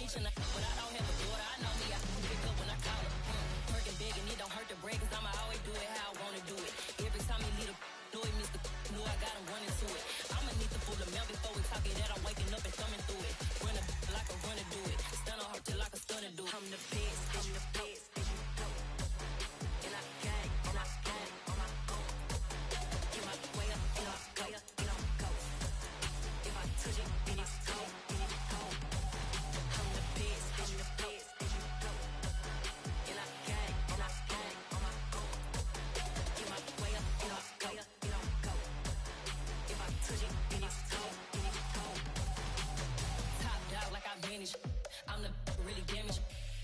But I don't have a daughter, I know me, I can pick up when I call her. Working big and it don't hurt to break, cause I'ma always do it how I wanna do it. Every time he leave the know it, Mr. Know I got him running to it. I'ma need the full amount before we talk it that I'm waking up and thumbing through it. Run a like a runner do it. Stun on her till like a stunner do it. I'm the best, I'm the best, and you know. And I got it, and I got it on my own. Get my way up, and I go, and I go. If I touch it, then it's cold, then it's cold. I'm the best, and the best, and you know. And I got it, and I got it on my own. Get my way up, and I go, and I go. If I touch it, then it's cold, then it's cold. Top dog like I manage. I'm the really damaged.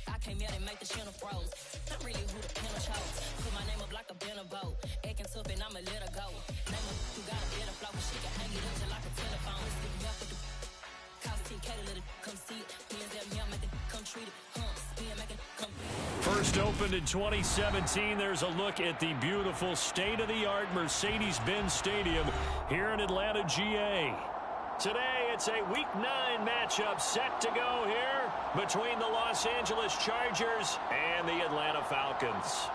I came out and make the channel froze. I'm really who the panel chose. Put my name up like a banner boat. Acting tough and I'ma let her go. Name her who got a better flow. She can hang it up till like a telephone. Stick me up with the cost 10K to let it come see it. Hands at me, I make it come treat it. Spin, make it come beat it. First opened in 2017. There's a look at the beautiful state-of-the-art Mercedes-Benz Stadium here in Atlanta, GA. Today, it's a Week 9 matchup set to go here between the Los Angeles Chargers and the Atlanta Falcons.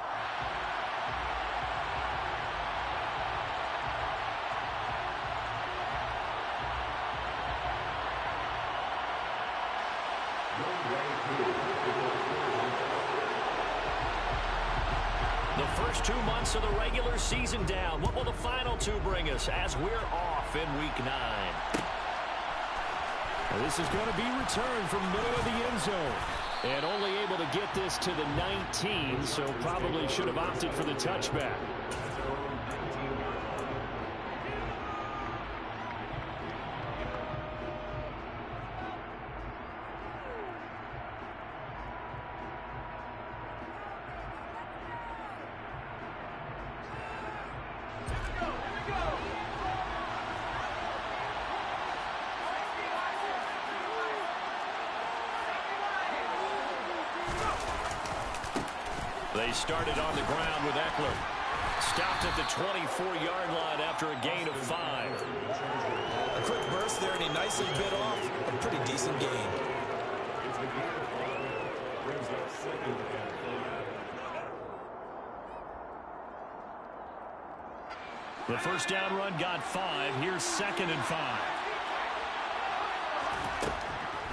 The first 2 months of the regular season down. What will the final 2 bring us as we're off in Week 9? This is going to be returned from the middle of the end zone. And only able to get this to the 19, so probably should have opted for the touchback. They started on the ground with Eckler. Stopped at the 24-yard line after a gain of 5. A quick burst there, and he nicely bit off a pretty decent gain. The first down run got 5. Here's 2nd and 5.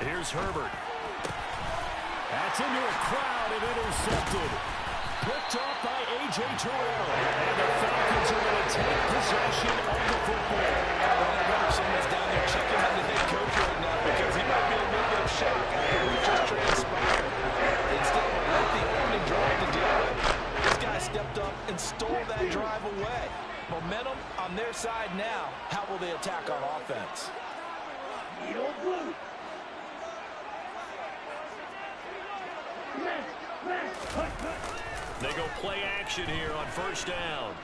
Here's Herbert. That's into a crowd and intercepted. Picked off by A.J. Terrell. And the Falcons are going to take possession of the football. I wonder if someone's down there checking on the head coach right now because he might be a little bit of shock after what just transpired. Instead of a lengthy opening drive to deal with, this guy stepped up and stole that drive away. Momentum on their side now. How will they attack on offense? They go play action here on first down.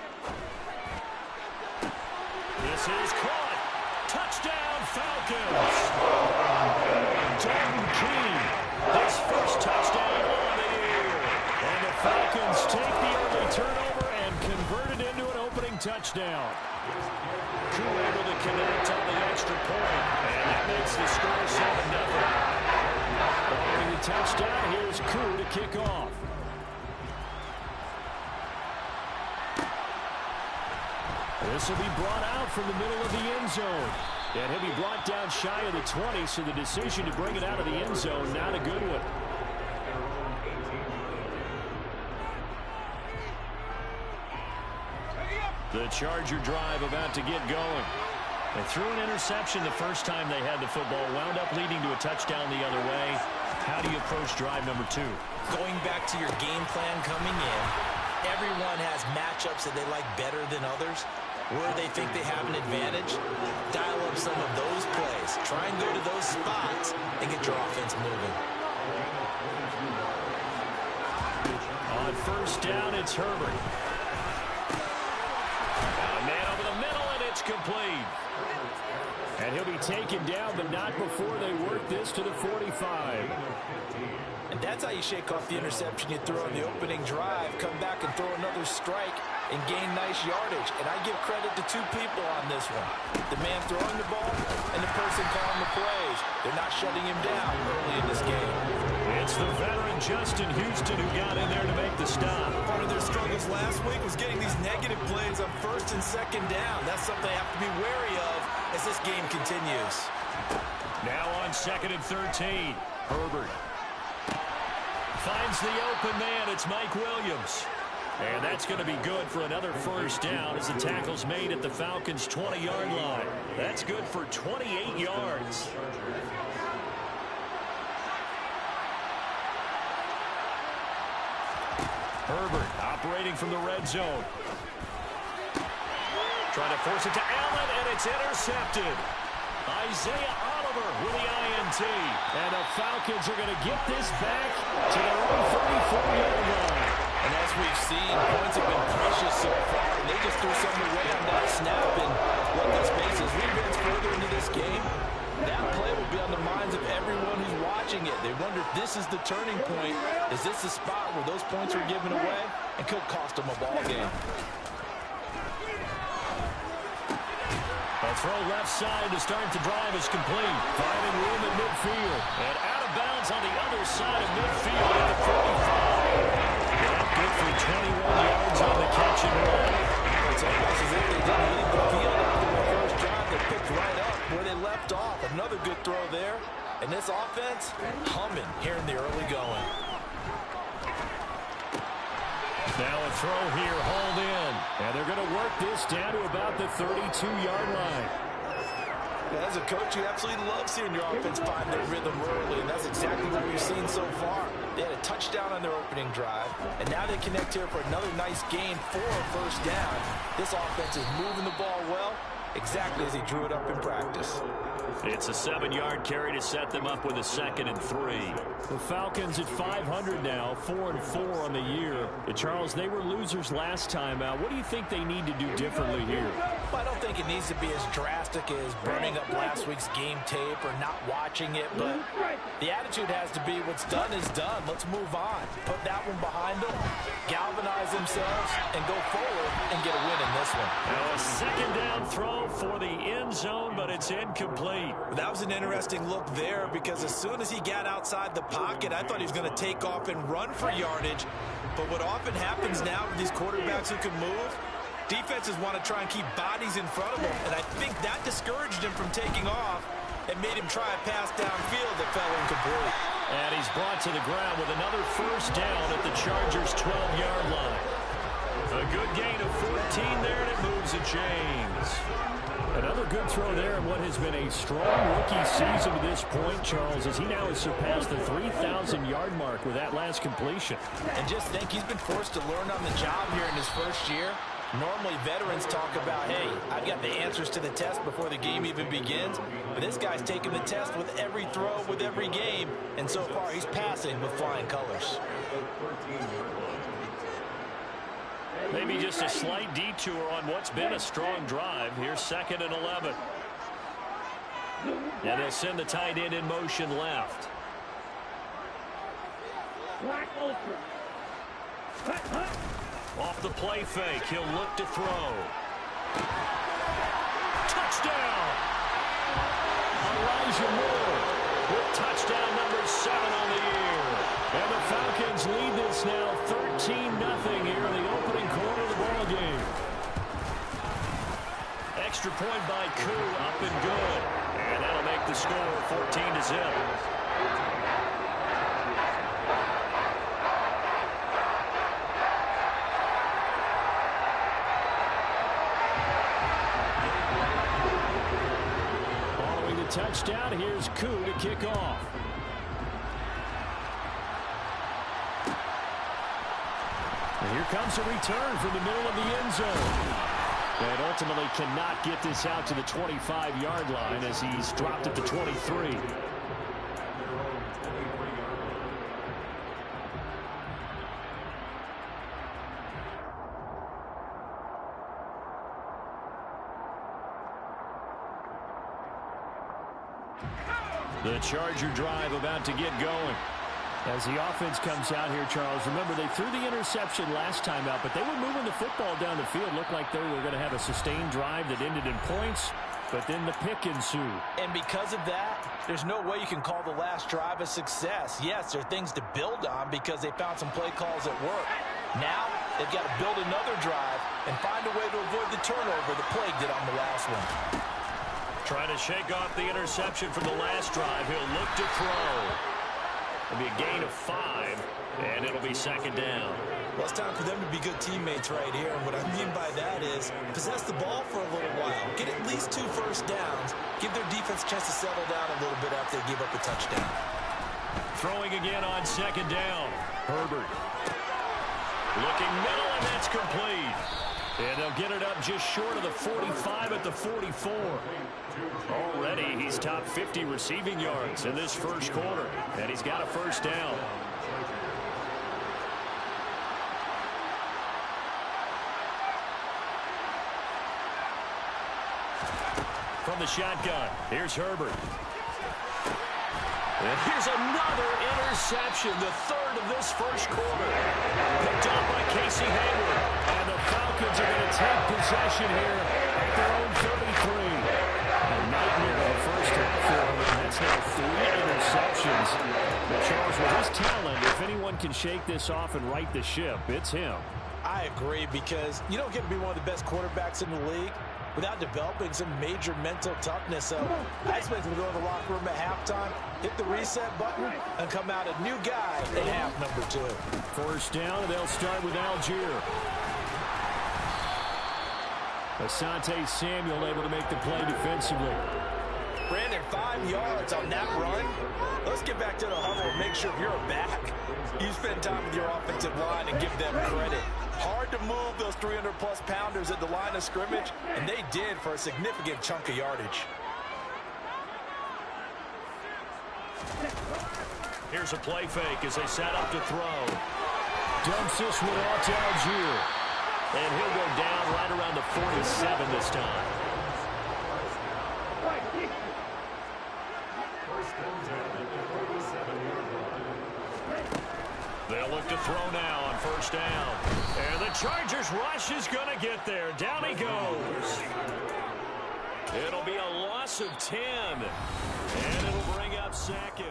This is caught. Touchdown, Falcons. Dalton Keene, his first touchdown on the year. And the Falcons take the early turnover and convert it into an opening touchdown. Koo able to connect on the extra point. And that makes the score 7-0. Following the touchdown, here's Koo to kick off. This will be brought out from the middle of the end zone. And he'll be brought down shy of the 20, so the decision to bring it out of the end zone, not a good one. The Charger drive about to get going. They threw an interception the first time they had the football, wound up leading to a touchdown the other way. How do you approach drive number 2? Going back to your game plan coming in, everyone has matchups that they like better than others. Where they think they have an advantage, dial up some of those plays. Try and go to those spots and get your offense moving. On first down, it's Herbert. A man over the middle, and it's complete. And he'll be taken down, but not before they work this to the 45. And that's how you shake off the interception you throw in the opening drive, come back and throw another strike and gain nice yardage. And I give credit to 2 people on this one. The man throwing the ball and the person calling the plays. They're not shutting him down early in this game. Justin Houston who got in there to make the stop. Part of their struggles last week was getting these negative plays on first and second down. That's something they have to be wary of as this game continues. Now on 2nd and 13. Herbert finds the open man. It's Mike Williams. And that's going to be good for another first down as the tackle's made at the Falcons' 20-yard line. That's good for 28 yards. Herbert operating from the red zone. Trying to force it to Allen, and it's intercepted. Isaiah Oliver with the INT. And the Falcons are going to get this back to their own 34-yard line. And as we've seen, points have been precious so far, and they just threw something away on that snap. And what this space as we advance further into this game, that play will be on the minds of everyone who's watching it. They wonder if this is the turning point. Is this the spot where those points are given away and could cost them a ball game? A throw left side to start the drive is complete. Finding room at midfield. And out of bounds on the other side of midfield at the 45. Good for 21 yards on the catch and run. It's almost as if they didn't leave the field after the first drive. They picked right up where they left off. Another good throw there. And this offense, humming here in the early going. Now a throw here, hauled in. And they're going to work this down to about the 32-yard line. As a coach, you absolutely love seeing your offense find their rhythm early, and that's exactly what we've seen so far. They had a touchdown on their opening drive, and now they connect here for another nice game for a first down. This offense is moving the ball well, exactly as he drew it up in practice. It's a 7-yard carry to set them up with a 2nd and 3. The Falcons at 500 now, 4-4 on the year. Charles, they were losers last time out. What do you think they need to do differently here? Well, I don't think it needs to be as drastic as burning up last week's game tape or not watching it, but the attitude has to be what's done is done. Let's move on. Put that one behind them, galvanize themselves, and go forward and get a win in this one. Now a 2nd down throw for the end zone, but it's incomplete. That was an interesting look there because as soon as he got outside the pocket, I thought he was going to take off and run for yardage. But what often happens now with these quarterbacks who can move, defenses want to try and keep bodies in front of them. And I think that discouraged him from taking off and made him try a pass downfield that fell incomplete. And he's brought to the ground with another first down at the Chargers' 12-yard line. A good gain of 14 there, and it moves the chains. Another good throw there in what has been a strong rookie season to this point, Charles, as he now has surpassed the 3,000-yard mark with that last completion. And just think, he's been forced to learn on the job here in his first year. Normally, veterans talk about, hey, I've got the answers to the test before the game even begins. But this guy's taking the test with every throw, with every game. And so far, he's passing with flying colors. Maybe just a slight detour on what's been a strong drive. Here's 2nd and 11. And they'll send the tight end in motion left. Off the play fake, he'll look to throw. Touchdown! Elijah Moore with touchdown number 7 on the year. And the Falcons lead this now 13-0 here in the opening quarter of the ball game. Extra point by Koo, up and good. And that'll make the score 14-0. Following the touchdown, here's Koo to kick off. And here comes a return from the middle of the end zone. And ultimately cannot get this out to the 25-yard line as he's dropped at the 23. The Charger drive about to get going. As the offense comes out here, Charles, remember they threw the interception last time out, but they were moving the football down the field. Looked like they were going to have a sustained drive that ended in points. but then the pick ensued. And because of that, there's no way you can call the last drive a success. Yes, there are things to build on because they found some play calls that work. Now, they've got to build another drive and find a way to avoid the turnover that plagued it on the last one. Trying to shake off the interception from the last drive. He'll look to throw. It'll be a gain of 5, and it'll be second down. Well, it's time for them to be good teammates right here. And what I mean by that is possess the ball for a little while. Get at least 2 first downs. Give their defense a chance to settle down a little bit after they give up a touchdown. Throwing again on second down. Herbert. Looking middle, and that's complete. And they'll get it up just short of the 45 at the 44. Already, he's top 50 receiving yards in this first quarter. And he's got a first down. From the shotgun, here's Herbert. And here's another interception, the third of this first quarter. Picked up by Casey Hayward. And the Falcons are going to take possession here at their own 33. A nightmare in the first half for him, and that's now 3 interceptions. But Charles, with his talent, if anyone can shake this off and right the ship, it's him. I agree, because you don't get to be one of the best quarterbacks in the league without developing some major mental toughness. So I expect him to go to the locker room at halftime, hit the reset button, and come out a new guy at half number 2. First down, and they'll start with Algier. Asante Samuel able to make the play defensively. Brandon, 5 yards on that run. Let's get back to the huddle and make sure if you're a back, you spend time with your offensive line and give them credit. Hard to move those 300-plus pounders at the line of scrimmage, and they did for a significant chunk of yardage. Here's a play fake as they set up to throw. Dumps this one off to Algier. And he'll go down right around the 47 this time. They'll look to throw now on first down. And the Chargers rush is going to get there. Down he goes. It'll be a loss of 10. And it'll bring up second.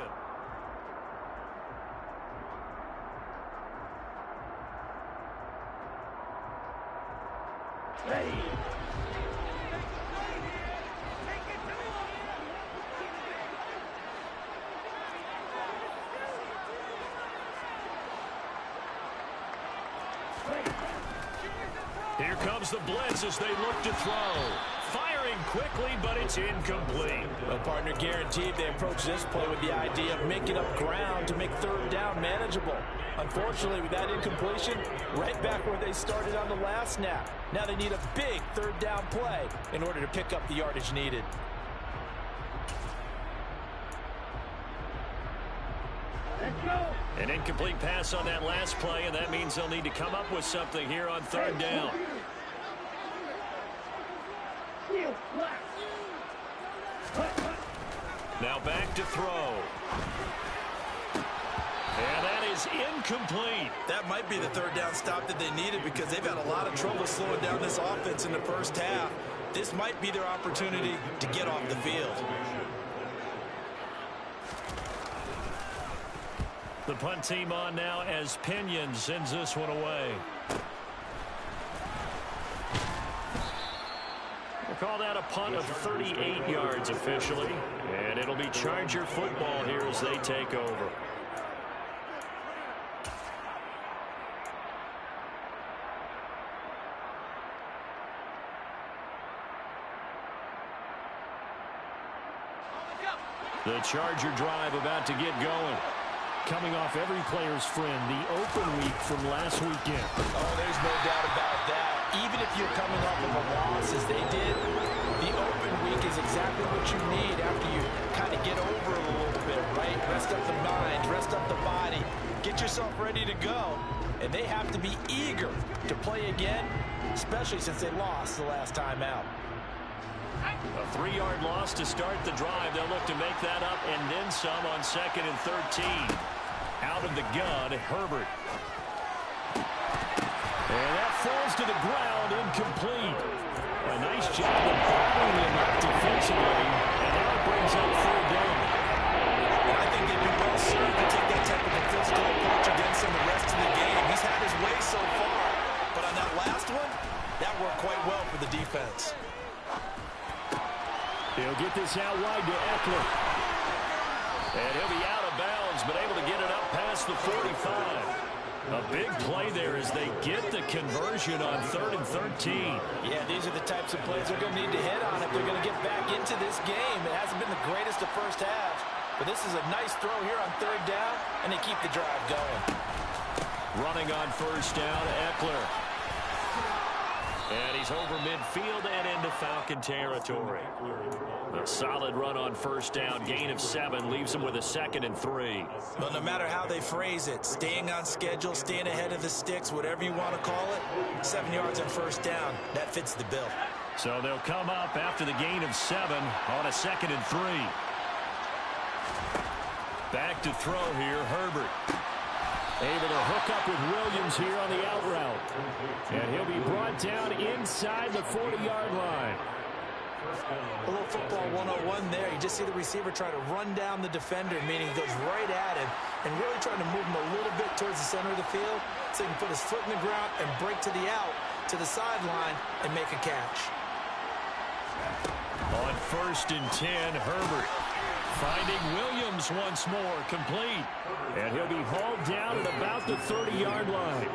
Here comes the blitz as they look to throw. Firing quickly, but it's incomplete. Well, partner, guaranteed they approach this play with the idea of making up ground to make third down manageable. Unfortunately, with that incompletion, right back where they started on the last snap. Now they need a big third down play in order to pick up the yardage needed. An incomplete pass on that last play, and that means they'll need to come up with something here on third down. Now back to throw. And that is incomplete. That might be the third down stop that they needed, because they've had a lot of trouble slowing down this offense in the first half. This might be their opportunity to get off the field. The punt team on now as Pinion sends this one away. We'll call that a punt of 38 yards officially. And it'll be Charger football here as they take over. The Charger drive about to get going. Coming off every player's friend, the open week from last weekend. Oh, there's no doubt about that. Even if you're coming off of a loss as they did, the open week is exactly what you need after you kind of get over it a little bit, right? Rest up the mind, rest up the body, get yourself ready to go. And they have to be eager to play again, especially since they lost the last time out. A 3-yard loss to start the drive. They'll look to make that up and then some on 2nd and 13. Out of the gun, Herbert. And that falls to the ground, incomplete. a nice job of bothering them up defensively, and now it brings up third down. And I think they'd be well served to take that type of a physical approach against him the rest of the game. He's had his way so far, but on that last one, that worked quite well for the defense. He'll get this out wide to Eckler. And he'll be out of bounds, but able to get it up past the 45. A big play there as they get the conversion on 3rd and 13. Yeah, these are the types of plays they're going to need to hit on if they're going to get back into this game. It hasn't been the greatest of first halves, but this is a nice throw here on 3rd down, and they keep the drive going. Running on 1st down, Eckler. And he's over midfield and into Falcon territory. A solid run on 1st down. Gain of 7 leaves him with a 2nd and 3. Well, no matter how they phrase it, staying on schedule, staying ahead of the sticks, whatever you want to call it, 7 yards on 1st down, that fits the bill. So they'll come up after the gain of 7 on a 2nd and 3. Back to throw here, Herbert. Able to hook up with Williams here on the out route. And he'll be brought down inside the 40-yard line. A little football 101 there. You just see the receiver try to run down the defender, meaning he goes right at him and really trying to move him a little bit towards the center of the field so he can put his foot in the ground and break to the out, to the sideline, and make a catch. On 1st and 10, Herbert. Finding Williams once more, complete. And he'll be hauled down at about the 30-yard line.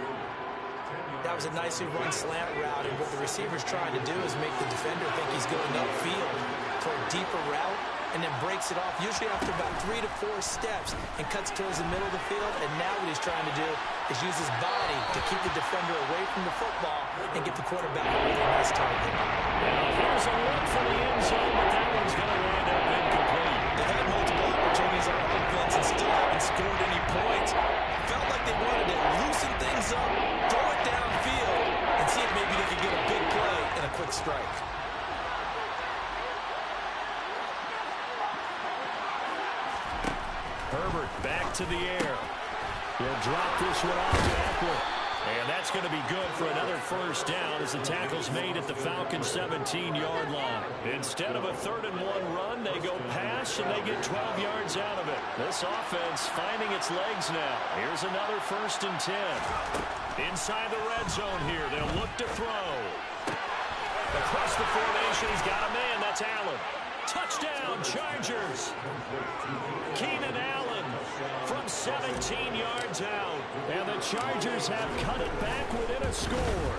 That was a nicely run slant route, and what the receiver's trying to do is make the defender think he's going upfield for a deeper route, and then breaks it off, usually after about 3 to 4 steps, and cuts towards the middle of the field. And now what he's trying to do is use his body to keep the defender away from the football and get the quarterback a really nice target. Now here's a look for the end zone, but that one's going to wind up incomplete. They had multiple opportunities on offense and still haven't scored any points. Felt like they wanted to loosen things up, throw it downfield, and see if maybe they could get a big play and a quick strike. Herbert back to the air. He'll drop this one off to Eckler. And that's going to be good for another 1st down as the tackle's made at the Falcons' 17-yard line. Instead of a 3rd and 1 run, they go pass and they get 12 yards out of it. This offense finding its legs now. Here's another 1st and 10. Inside the red zone here, they'll look to throw. Across the formation, he's got a man. That's Allen. Touchdown, Chargers. Keenan Allen from 17 yards out. And the Chargers have cut it back within a score.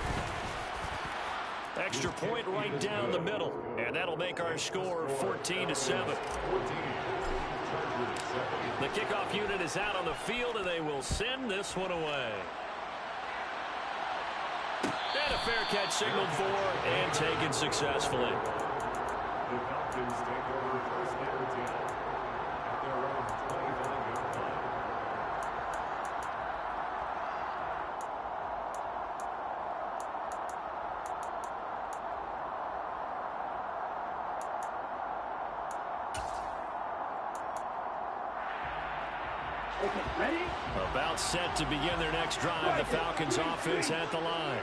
Extra point right down the middle. And that'll make our score 14-7. The kickoff unit is out on the field, and they will send this one away. And a fair catch signaled for and taken successfully. The Falcons take over 1st and 10 at their own 25-yard line. Okay, ready? About set to begin their next drive. The Falcons offense at the line.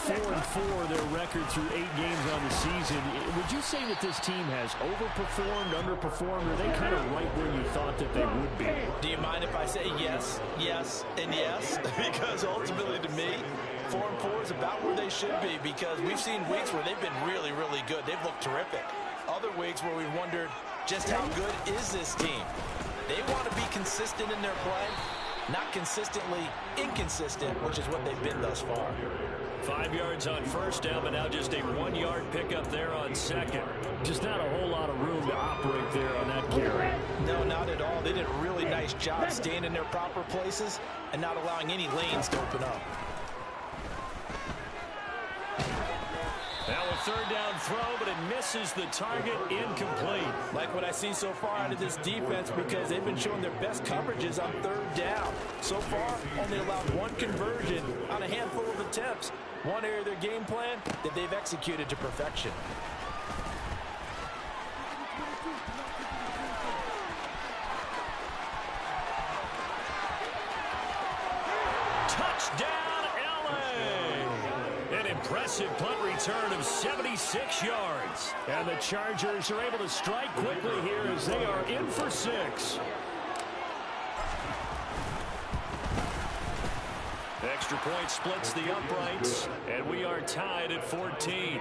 4-4 their record through 8 games on the season. Would you say that this team has overperformed, underperformed, or are they kind of right where you thought that they would be? Do you mind if I say yes, yes, and yes? Because ultimately to me, 4-4 is about where they should be, because we've seen weeks where they've been really, really good. They've looked terrific. Other weeks where we've wondered just how good is this team. They want to be consistent in their play, not consistently inconsistent, which is what they've been thus far. 5 yards on 1st down, but now just a 1-yard pickup there on 2nd. Just not a whole lot of room to operate there on that carry. No, not at all. They did a really nice job staying in their proper places and not allowing any lanes to open up. Now a 3rd down throw, but it misses the target, incomplete. Like what I see so far out of this defense, because they've been showing their best coverages on 3rd down. So far, only allowed 1 conversion on a handful of attempts. One area of their game plan that they've executed to perfection. Touchdown, LA! And impressive punt return of 76 yards. And the Chargers are able to strike quickly here as they are in for 6. Extra point splits the uprights, and we are tied at 14.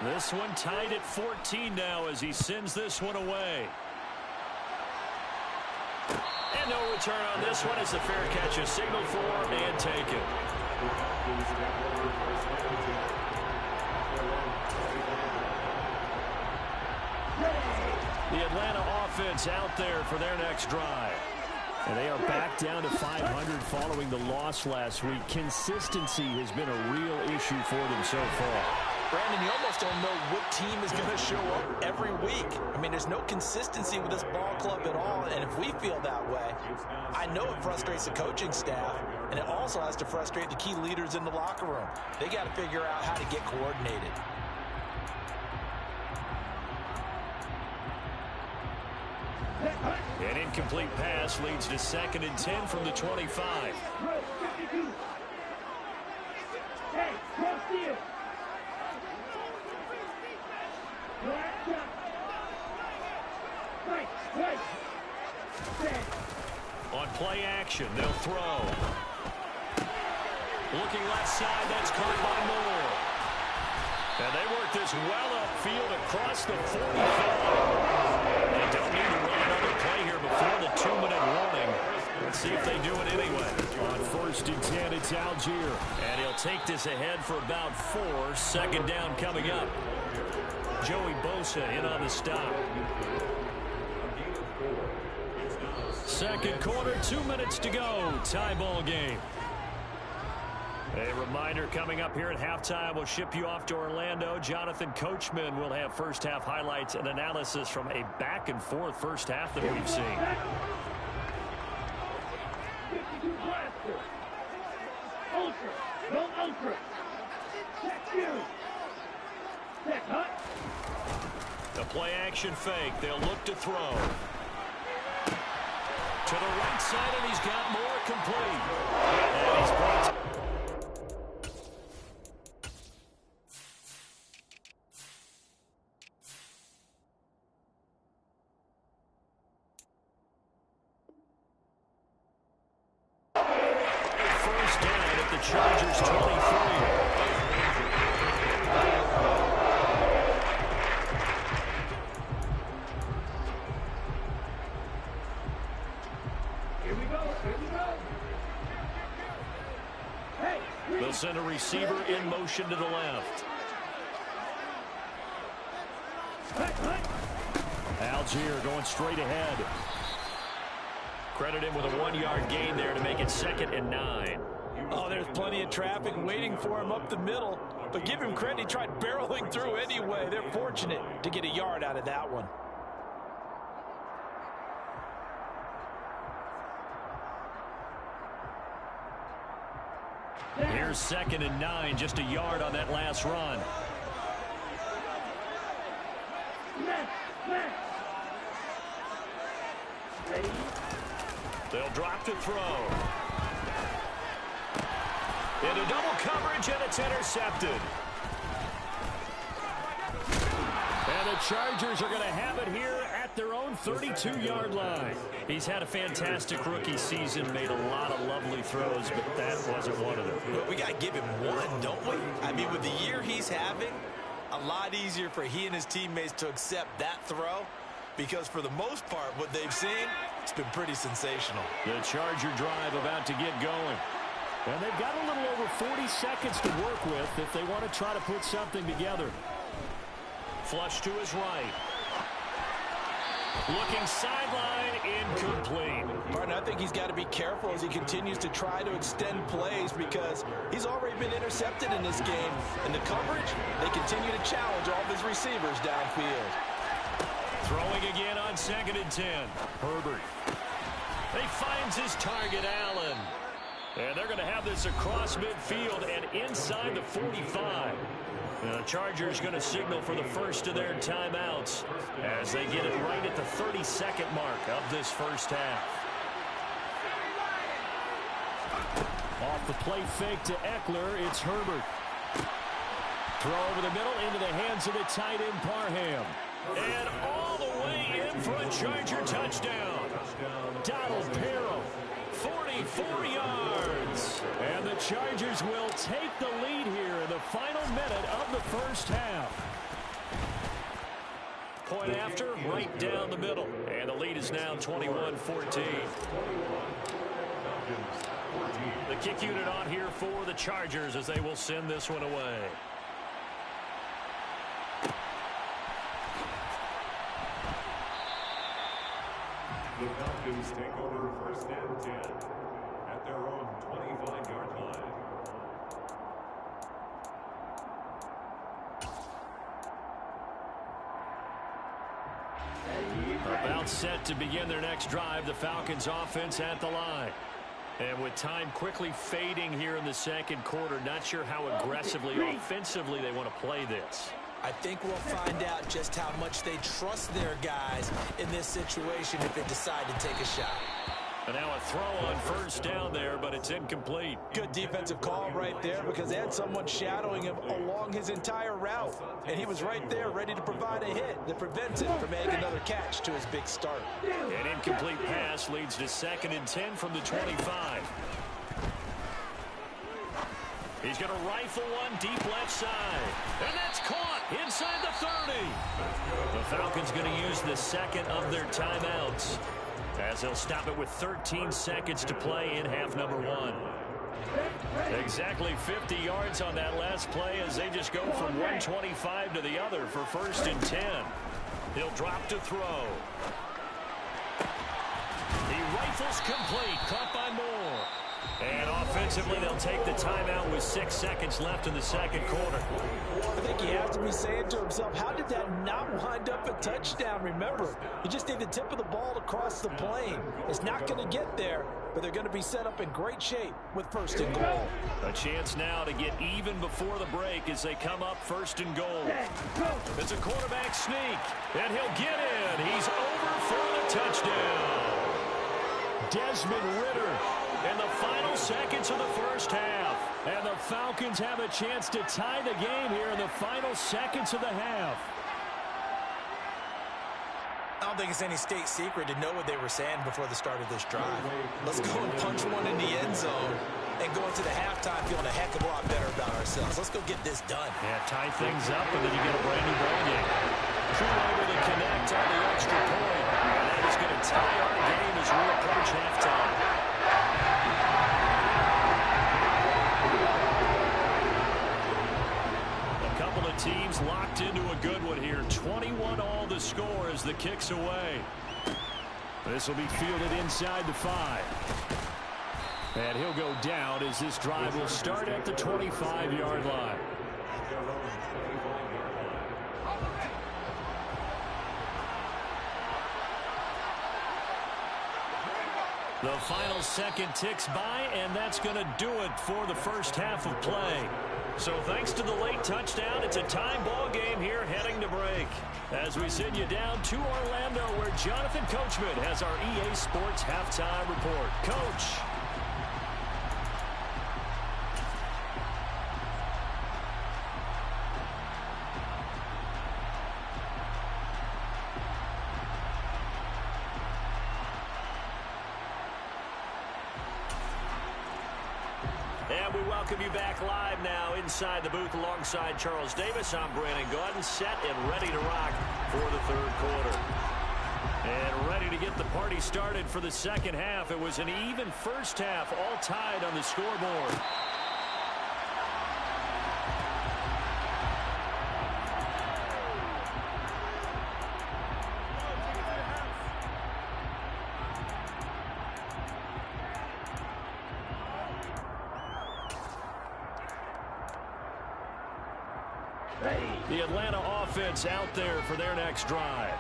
This one tied at 14 now as he sends this one away. And no return on this one as the fair catch is signaled for and taken. The Atlanta offense out there for their next drive. And they are back down to 500 following the loss last week. Consistency has been a real issue for them so far. Brandon, you almost don't know what team is going to show up every week. I mean, there's no consistency with this ball club at all, and if we feel that way, I know it frustrates the coaching staff, and it also has to frustrate the key leaders in the locker room. They got to figure out how to get coordinated. An incomplete pass leads to 2nd and 10 from the 25. On play action, they'll throw. Looking left side, that's caught by Moore. And they work this well upfield across the 45. They don't need to run another play here before the 2-minute warning. Let's see if they do it anyway. On 1st and 10, it's Algier. And he'll take this ahead for about 4. 2nd down coming up. Joey Bosa in on the stop. 2nd quarter, 2 minutes to go. Tie ball game. A reminder coming up here at halftime. We'll ship you off to Orlando. Jonathan Coachman will have first half highlights and analysis from a back and forth first half that we've seen. The play action fake. They'll look to throw. To the right side, and he's got more complete. And he's brought. First down at the Chargers 23. They'll send a receiver in motion to the left. Algier going straight ahead. Credit him with a 1-yard gain there to make it 2nd and 9. Oh, there's plenty of traffic waiting for him up the middle. But give him credit, he tried barreling through anyway. They're fortunate to get a yard out of that one. Here's 2nd and 9, just a yard on that last run. They'll drop to throw. Into double coverage, and it's intercepted. And the Chargers are going to have it here at their own 32-yard line. He's had a fantastic rookie season, made a lot of lovely throws, but that wasn't one of them. But we got to give him one, don't we? I mean, with the year he's having, a lot easier for he and his teammates to accept that throw, because for the most part, what they've seen, it's been pretty sensational. The Charger drive about to get going. And they've got a little over 40 seconds to work with if they want to try to put something together. Flush to his right. Looking sideline, incomplete. Martin, I think he's got to be careful as he continues to try to extend plays because he's already been intercepted in this game. And the coverage, they continue to challenge all of his receivers downfield. Throwing again on 2nd and 10. Herbert. He finds his target, Allen. And they're going to have this across midfield and inside the 45. And the Chargers going to signal for the first of their timeouts as they get it right at the 32nd mark of this first half. Off the play fake to Eckler, it's Herbert. Throw over the middle into the hands of the tight end Parham. And all the way in for a Charger touchdown. Donald Parham, 44 yards. And the Chargers will take the lead here in the final minute of the first half. Point after, right down the middle. And the lead is now 21-14. The kick unit on here for the Chargers as they will send this one away. The Falcons take over first and 10 at their own 25-yard line. About set to begin their next drive, the Falcons offense at the line. And with time quickly fading here in the second quarter, not sure how aggressively, offensively they want to play this. I think we'll find out just how much they trust their guys in this situation if they decide to take a shot. And now a throw on first down there, but it's incomplete. Good defensive call right there because they had someone shadowing him along his entire route. And he was right there ready to provide a hit that prevents him from making another catch to his big start. An incomplete pass leads to 2nd and 10 from the 25. He's going to rifle one deep left side. And that's caught inside the 30. The Falcons going to use the second of their timeouts as they'll stop it with 13 seconds to play in half number 1. Exactly 50 yards on that last play as they just go from 125 to the other for 1st and 10. He'll drop to throw. He rifles complete, caught by Moore. And offensively, they'll take the timeout with 6 seconds left in the second quarter. I think he has to be saying to himself, how did that not wind up a touchdown? Remember, you just need the tip of the ball to cross the plane. It's not going to get there, but they're going to be set up in great shape with 1st and goal. A chance now to get even before the break as they come up 1st and goal. It's a quarterback sneak, and he'll get in. He's over for the touchdown. Desmond Ridder. In the final seconds of the first half. And the Falcons have a chance to tie the game here in the final seconds of the half. I don't think it's any state secret to know what they were saying before the start of this drive. Let's go and punch one in the end zone and go into the halftime feeling a heck of a lot better about ourselves. Let's go get this done. Yeah, tie things up, and then you get a brand new ball game. True able to connect on the extra point. And that is going to tie our game as we approach halftime. Teams locked into a good one here. 21-all the score as the kick's away. This will be fielded inside the 5. And he'll go down as this drive will start at the 25-yard line. The final second ticks by, and that's going to do it for the first half of play. So thanks to the late touchdown, it's a time ball game here heading to break. As we send you down to Orlando where Jonathan Coachman has our EA Sports halftime report. Coach. And we welcome you back live now inside the booth alongside Charles Davis. I'm Brandon Gaudin, set and ready to rock for the third quarter. And ready to get the party started for the second half. It was an even first half, all tied on the scoreboard. The Atlanta offense out there for their next drive.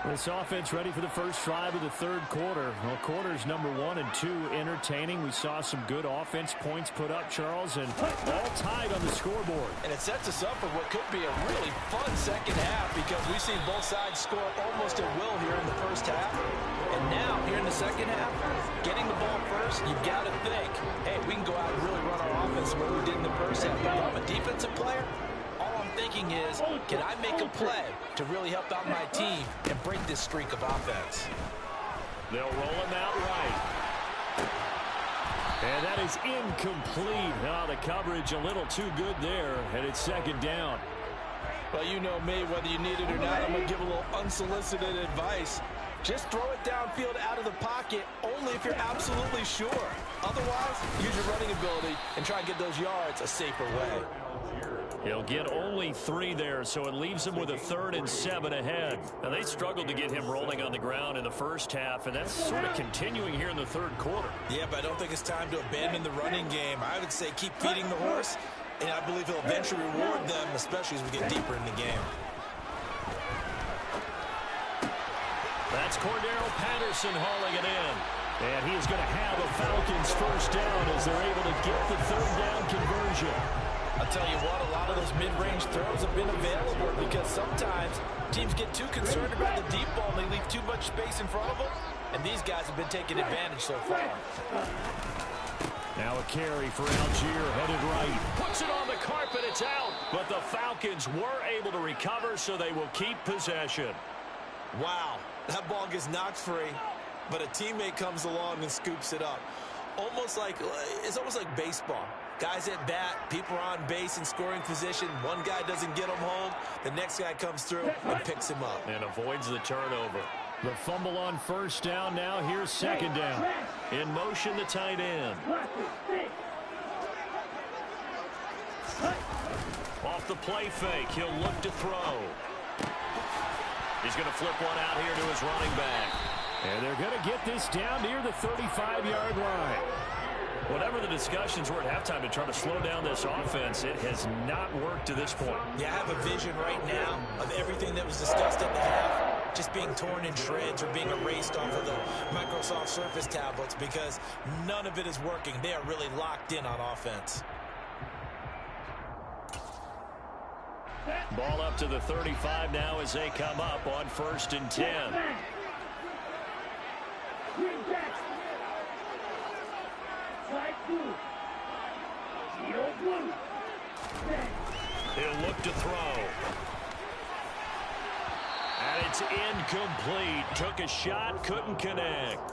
This offense ready for the first drive of the third quarter. Well, quarters number 1 and 2 entertaining. We saw some good offense points put up, Charles, and all tied on the scoreboard. And it sets us up for what could be a really fun second half because we've seen both sides score almost at will here in the first half. And now, here in the second half, getting the ball first, you've got to think, hey, we can go out and really run our offense the way we did in the first half. But if I'm a defensive player, thinking is, can I make a play to really help out my team and break this streak of offense? They'll roll him out right. And that is incomplete. Oh, the coverage a little too good there, and it's second down. Well, you know me, whether you need it or not, I'm going to give a little unsolicited advice. Just throw it downfield out of the pocket only if you're absolutely sure. Otherwise, use your running ability and try and get those yards a safer way. He'll get only 3 there, so it leaves him with a 3rd and 7 ahead. Now, they struggled to get him rolling on the ground in the first half, and that's sort of continuing here in the third quarter. Yeah, but I don't think it's time to abandon the running game. I would say keep feeding the horse, and I believe he'll eventually reward them, especially as we get deeper in the game. That's Cordero Patterson hauling it in. And he is going to have a Falcons first down as they're able to get the 3rd down conversion. I'll tell you what, a lot of those mid-range throws have been available because sometimes teams get too concerned about the deep ball and they leave too much space in front of them, and these guys have been taking advantage so far. Now a carry for Algier, headed right. Puts it on the carpet, it's out. But the Falcons were able to recover, so they will keep possession. Wow, that ball gets knocked free, but a teammate comes along and scoops it up. It's almost like baseball. Guys at bat, people are on base in scoring position. One guy doesn't get him home. The next guy comes through and picks him up. And avoids the turnover. The fumble on first down. Now here's second down. In motion, the tight end. Off the play fake, he'll look to throw. He's going to flip one out here to his running back. And they're going to get this down near the 35-yard line. Whatever the discussions were at halftime to try to slow down this offense, it has not worked to this point. Yeah, I have a vision right now of everything that was discussed at the half just being torn in shreds or being erased off of the Microsoft Surface tablets because none of it is working. They are really locked in on offense. Ball up to the 35 now as they come up on 1st and 10. He'll look to throw. And it's incomplete. Took a shot, couldn't connect.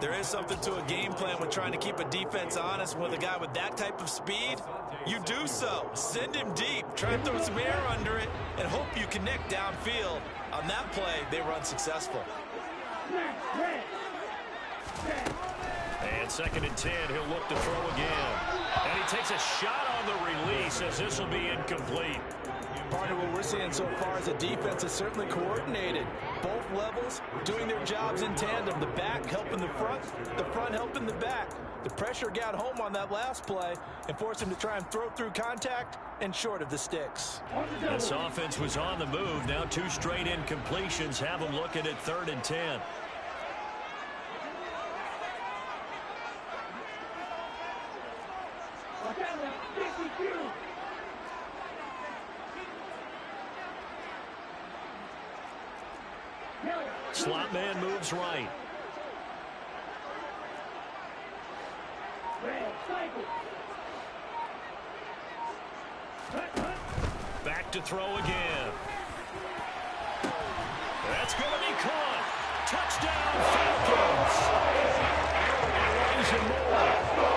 There is something to a game plan when trying to keep a defense honest with a guy with that type of speed. You do so. Send him deep. Try to throw some air under it and hope you connect downfield. On that play, they were unsuccessful. And 2nd and 10, he'll look to throw again. And he takes a shot on the release as this will be incomplete. Partner, what we're seeing so far is the defense is certainly coordinated. Both levels doing their jobs in tandem. The back helping the front helping the back. The pressure got home on that last play and forced him to try and throw through contact and short of the sticks. This offense was on the move. Now 2 straight incompletions have them looking at 3rd and 10. Slot man moves right. Back to throw again. That's going to be caught. Touchdown, Falcons. And Elijah Moore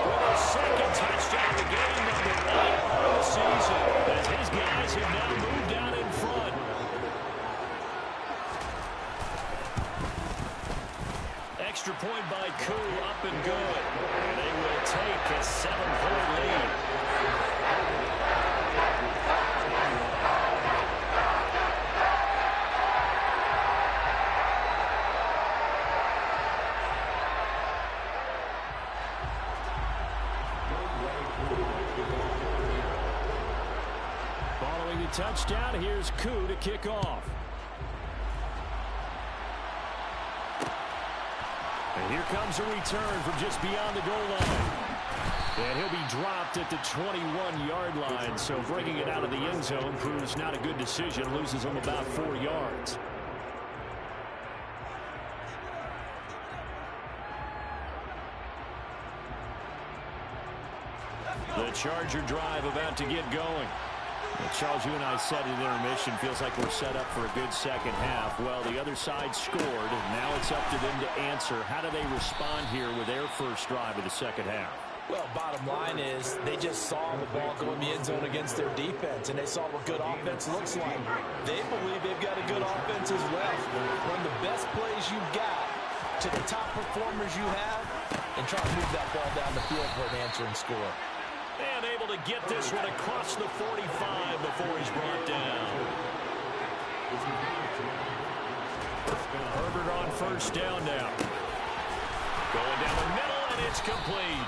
with his 2nd touchdown of the game, number 8 of the season, as his guys have now moved down in front. Extra point by Koo, up and good. And they will take a 7-point lead. Following the touchdown, here's Koo to kick off. Here comes a return from just beyond the goal line. And he'll be dropped at the 21-yard line, so bringing it out of the end zone proves not a good decision, loses him about 4 yards. The Charger drive about to get going. Well, Charles, you and I said at intermission, feels like we're set up for a good second half. Well, the other side scored, and now it's up to them to answer. How do they respond here with their first drive of the second half? Well, bottom line is they just saw the ball go in the end zone against their defense, and they saw what good offense looks like. They believe they've got a good offense as well. Run the best plays you've got to the top performers you have and try to move that ball down the field for an answering score. And able to get this one across the 45 before he's brought down. Herbert on first down now. Going down the middle, and it's complete.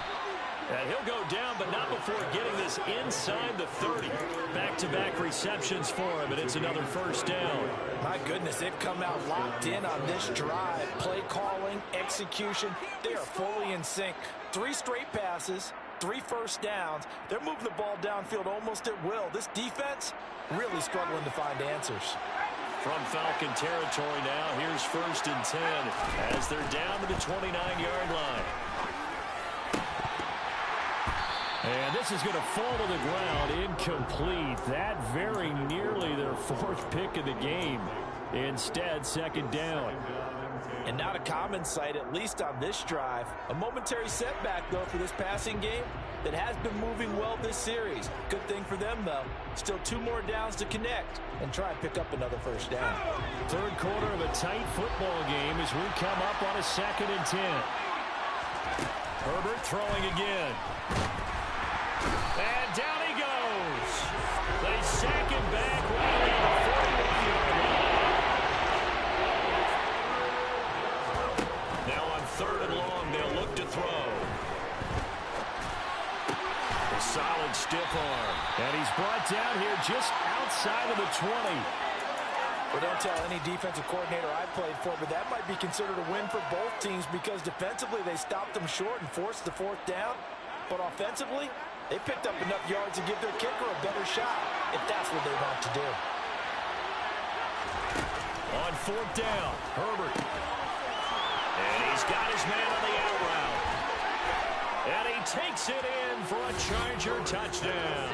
And he'll go down, but not before getting this inside the 30. Back-to-back receptions for him, and it's another first down. My goodness, they've come out locked in on this drive. Play calling, execution, they are fully in sync. 3 straight passes, 3 first downs. They're moving the ball downfield almost at will. This defense really struggling to find answers. From Falcon territory now, here's 1st and 10 as they're down to the 29-yard line. And this is going to fall to the ground, incomplete. That very nearly their 4th pick of the game. Instead, 2nd down. And not a common sight, at least on this drive. A momentary setback, though, for this passing game that has been moving well this series. Good thing for them, though. Still 2 more downs to connect and try and pick up another first down. 3rd quarter of a tight football game as we come up on a 2nd and 10. Herbert throwing again. And down he goes. They sack him back right at the 41-yard line. Now on 3rd and long, they'll look to throw. A solid stiff arm. And he's brought down here just outside of the 20. Well, don't tell any defensive coordinator I played for, but that might be considered a win for both teams because defensively they stopped them short and forced the 4th down. But offensively, they picked up enough yards to give their kicker a better shot if that's what they want to do. On 4th down, Herbert. And he's got his man on the out route. And he takes it in for a Charger touchdown.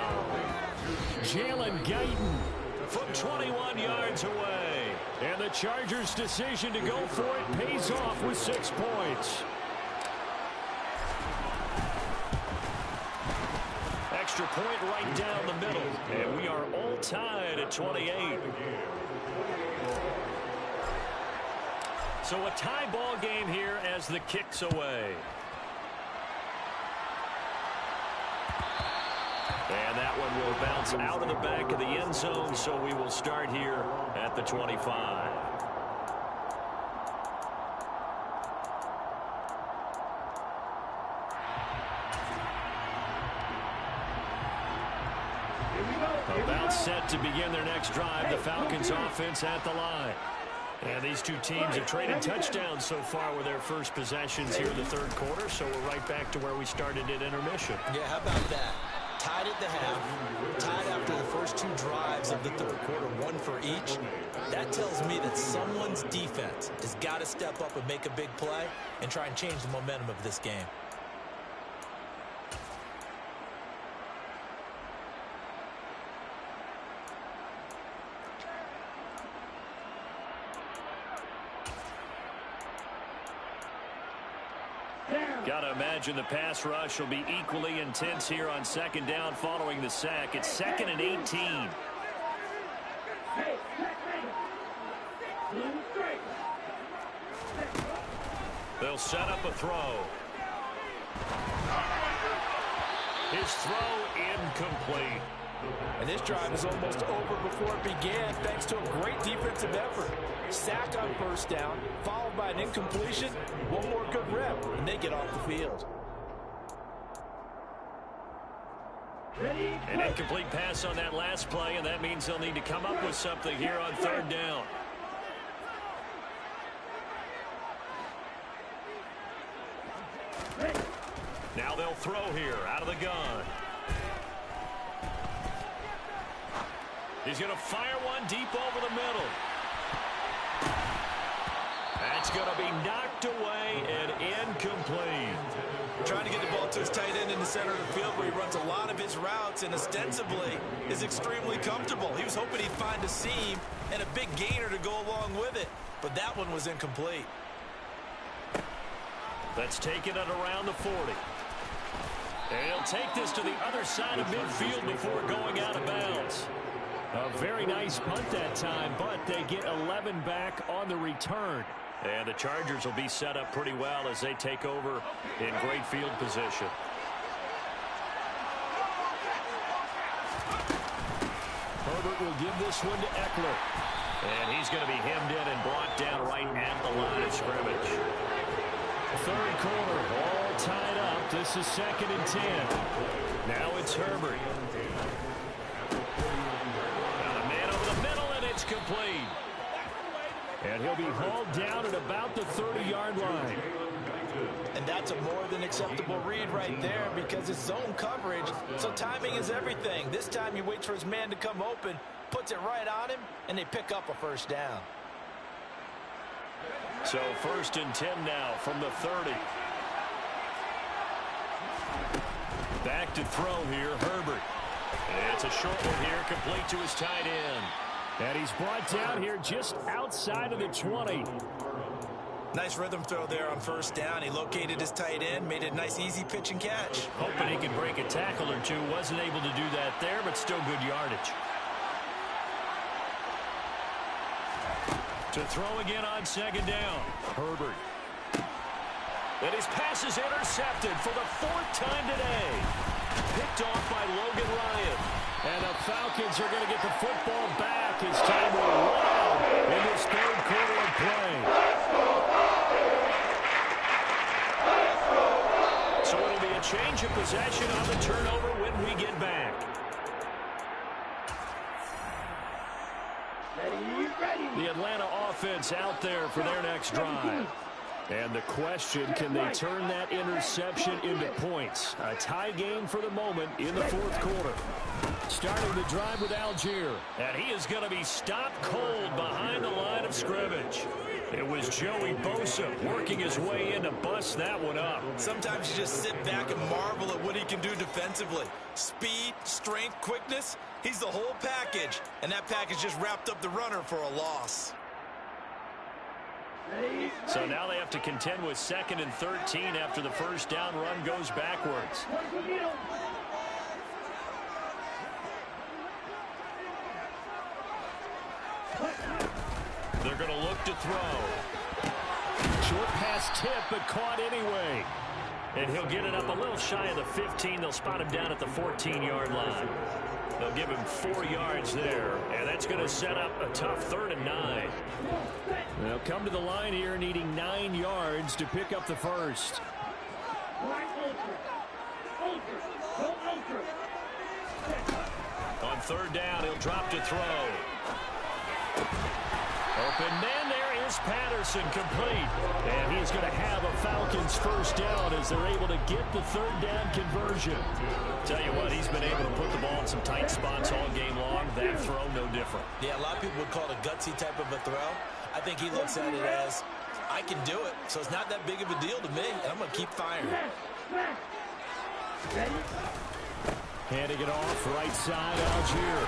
Jalen Guyton from 21 yards away. And the Chargers' decision to go for it pays off with 6 points. Extra point right down the middle. And we are all tied at 28. So a tie ball game here as the kick's away. And that one will bounce out of the back of the end zone, so we will start here at the 25. About set to begin their next drive, the Falcons offense at the line. And these two teams have traded touchdowns so far with their first possessions here in the 3rd quarter, so we're right back to where we started at intermission. Yeah, how about that? Tied at the half, tied after the first 2 drives of the 3rd quarter, 1 for each. That tells me that someone's defense has got to step up and make a big play and try and change the momentum of this game. Got to imagine the pass rush will be equally intense here on 2nd down following the sack. It's 2nd and 18. They'll set up a throw. His throw incomplete. And this drive is almost over before it began thanks to a great defensive effort. Sack on 1st down, followed by an incompletion. 1 more good rep, and they get off the field. An incomplete pass on that last play, and that means they'll need to come up with something here on 3rd down. throw here out of the gun. He's going to fire one deep over the middle. That's going to be knocked away and incomplete. Trying to get the ball to his tight end in the center of the field where he runs a lot of his routes and ostensibly is extremely comfortable. He was hoping he'd find a seam and a big gainer to go along with it, but that one was incomplete. Let's take it at around the 40. And he'll take this to the other side of midfield before going out of bounds. A very nice punt that time, but they get 11 back on the return. And the Chargers will be set up pretty well as they take over in great field position. Herbert will give this one to Eckler. And he's going to be hemmed in and brought down right at the line of scrimmage. Third quarter, all tied up. This is 2nd and 10. Now it's Herbert. Now a man over the middle, and it's complete. And he'll be hauled down at about the 30-yard line. And that's a more than acceptable read right there because it's zone coverage, so timing is everything. This time he waits for his man to come open, puts it right on him, and they pick up a first down. So 1st and 10 now from the 30. Back to throw here, Herbert. It's a short one here, complete to his tight end. And he's brought down here just outside of the 20. Nice rhythm throw there on first down. He located his tight end, made it a nice easy pitch and catch. Hoping he could break a tackle or two. Wasn't able to do that there, but still good yardage. To throw again on 2nd down. Herbert. And his pass is intercepted for the 4th time today. Picked off by Logan Ryan. And the Falcons are going to get the football back as time will run out in this 3rd quarter of play. So it'll be a change of possession on the turnover when we get back. The Atlanta offense out there for their next drive. And the question, can they turn that interception into points? A tie game for the moment in the 4th quarter. Starting the drive with Algier. And he is going to be stopped cold behind the line of scrimmage. It was Joey Bosa working his way in to bust that one up. Sometimes you just sit back and marvel at what he can do defensively. Speed, strength, quickness, he's the whole package. And that package just wrapped up the runner for a loss. So now they have to contend with 2nd and 13 after the first down run goes backwards. They're going to look to throw. Short pass tip, but caught anyway. And he'll get it up a little shy of the 15. They'll spot him down at the 14-yard line. They'll give him 4 yards there, and that's going to set up a tough 3rd and 9. They'll come to the line here needing 9 yards to pick up the first. On 3rd down, he'll drop to throw. Open man, there is Patterson, complete. And he's going to have a Falcons first down as they're able to get the 3rd down conversion. Tell you what, he's been able to put the ball in some tight spots all game long. That throw, no different. Yeah, a lot of people would call it a gutsy type of a throw. I think he looks at it as, I can do it, so it's not that big of a deal to me, and I'm going to keep firing. Handing it off, right side, Algier.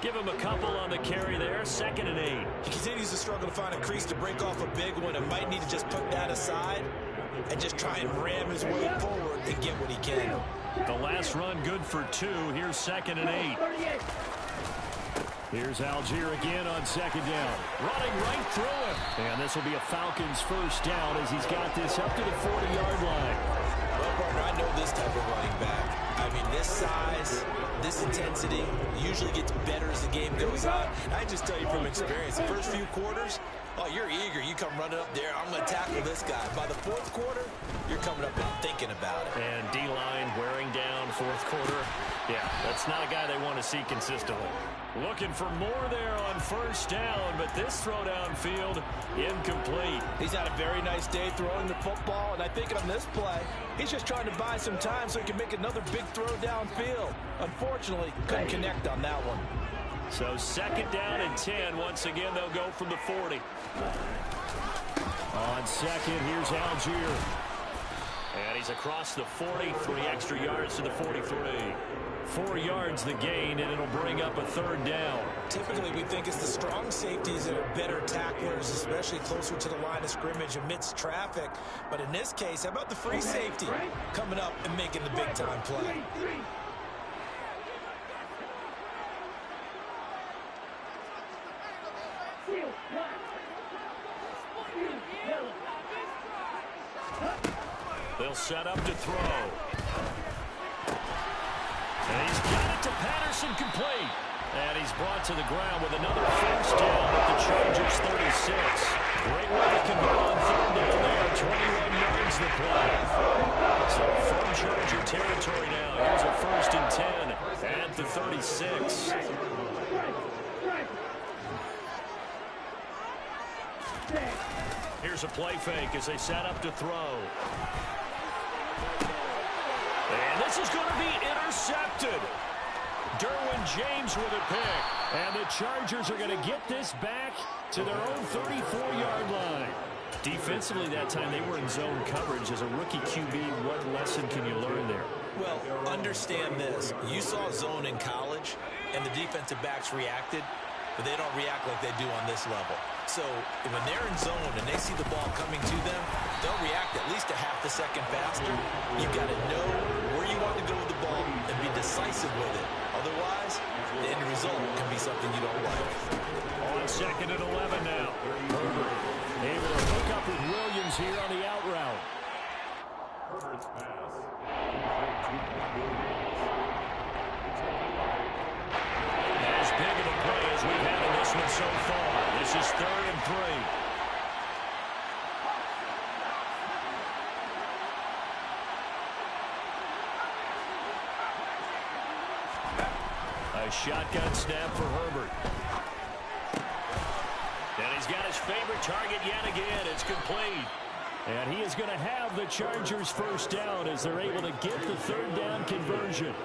Give him a couple on the carry there, 2nd and 8. He continues to struggle to find a crease to break off a big one and might need to just put that aside and just try and ram his way forward and get what he can. The last run good for 2. Here's 2nd and 8. Here's Algier again on 2nd down. Running right through him. And this will be a Falcons first down as he's got this up to the 40-yard line. Well, partner, I know this type of running back. I mean, this size, this intensity usually gets better as the game goes on. I just tell you from experience, the first few quarters, oh, you're eager. You come running up there, I'm going to tackle this guy. By the 4th quarter, you're coming up and thinking about it. And D-line wearing down 4th quarter. Yeah, that's not a guy they want to see consistently. Looking for more there on first down, but this throw downfield incomplete. He's had a very nice day throwing the football, and I think on this play, he's just trying to buy some time so he can make another big throw downfield. Unfortunately, couldn't connect on that one. So second down and 10. Once again, they'll go from the 40. On second, here's Algier. And he's across the 40, 3 extra yards to the 43. 4 yards the gain, and it'll bring up a third down. Typically, we think it's the strong safeties that are better tacklers, especially closer to the line of scrimmage amidst traffic. But in this case, how about the free safety coming up and making the big-time play? They'll set up to throw. And he's got it to Patterson, complete. And he's brought to the ground with another first down at the Chargers 36. Great way to convert on third down there. 21 yards the play. So from Charger territory now. Here's a first and 10 at the 36. Here's a play fake as they set up to throw. And this is going to be intercepted. Derwin James with a pick. And the Chargers are going to get this back to their own 34-yard line. Defensively that time, they were in zone coverage. As a rookie QB, what lesson can you learn there? Well, understand this. You saw zone in college, and the defensive backs reacted, but they don't react like they do on this level. So when they're in zone and they see the ball coming to them, they'll react at least a half a second faster. You've got to know where you want to go with the ball and be decisive with it. Otherwise, the end result can be something you don't like. On second and 11 now. Herbert able to hook up with Williams here on the out route. Herbert's pass. As big of a play as we've had in this one so far. This is 3rd and 3. A shotgun snap for Herbert. And he's got his favorite target yet again. It's complete. And he is going to have the Chargers first down as they're able to get the third down conversion.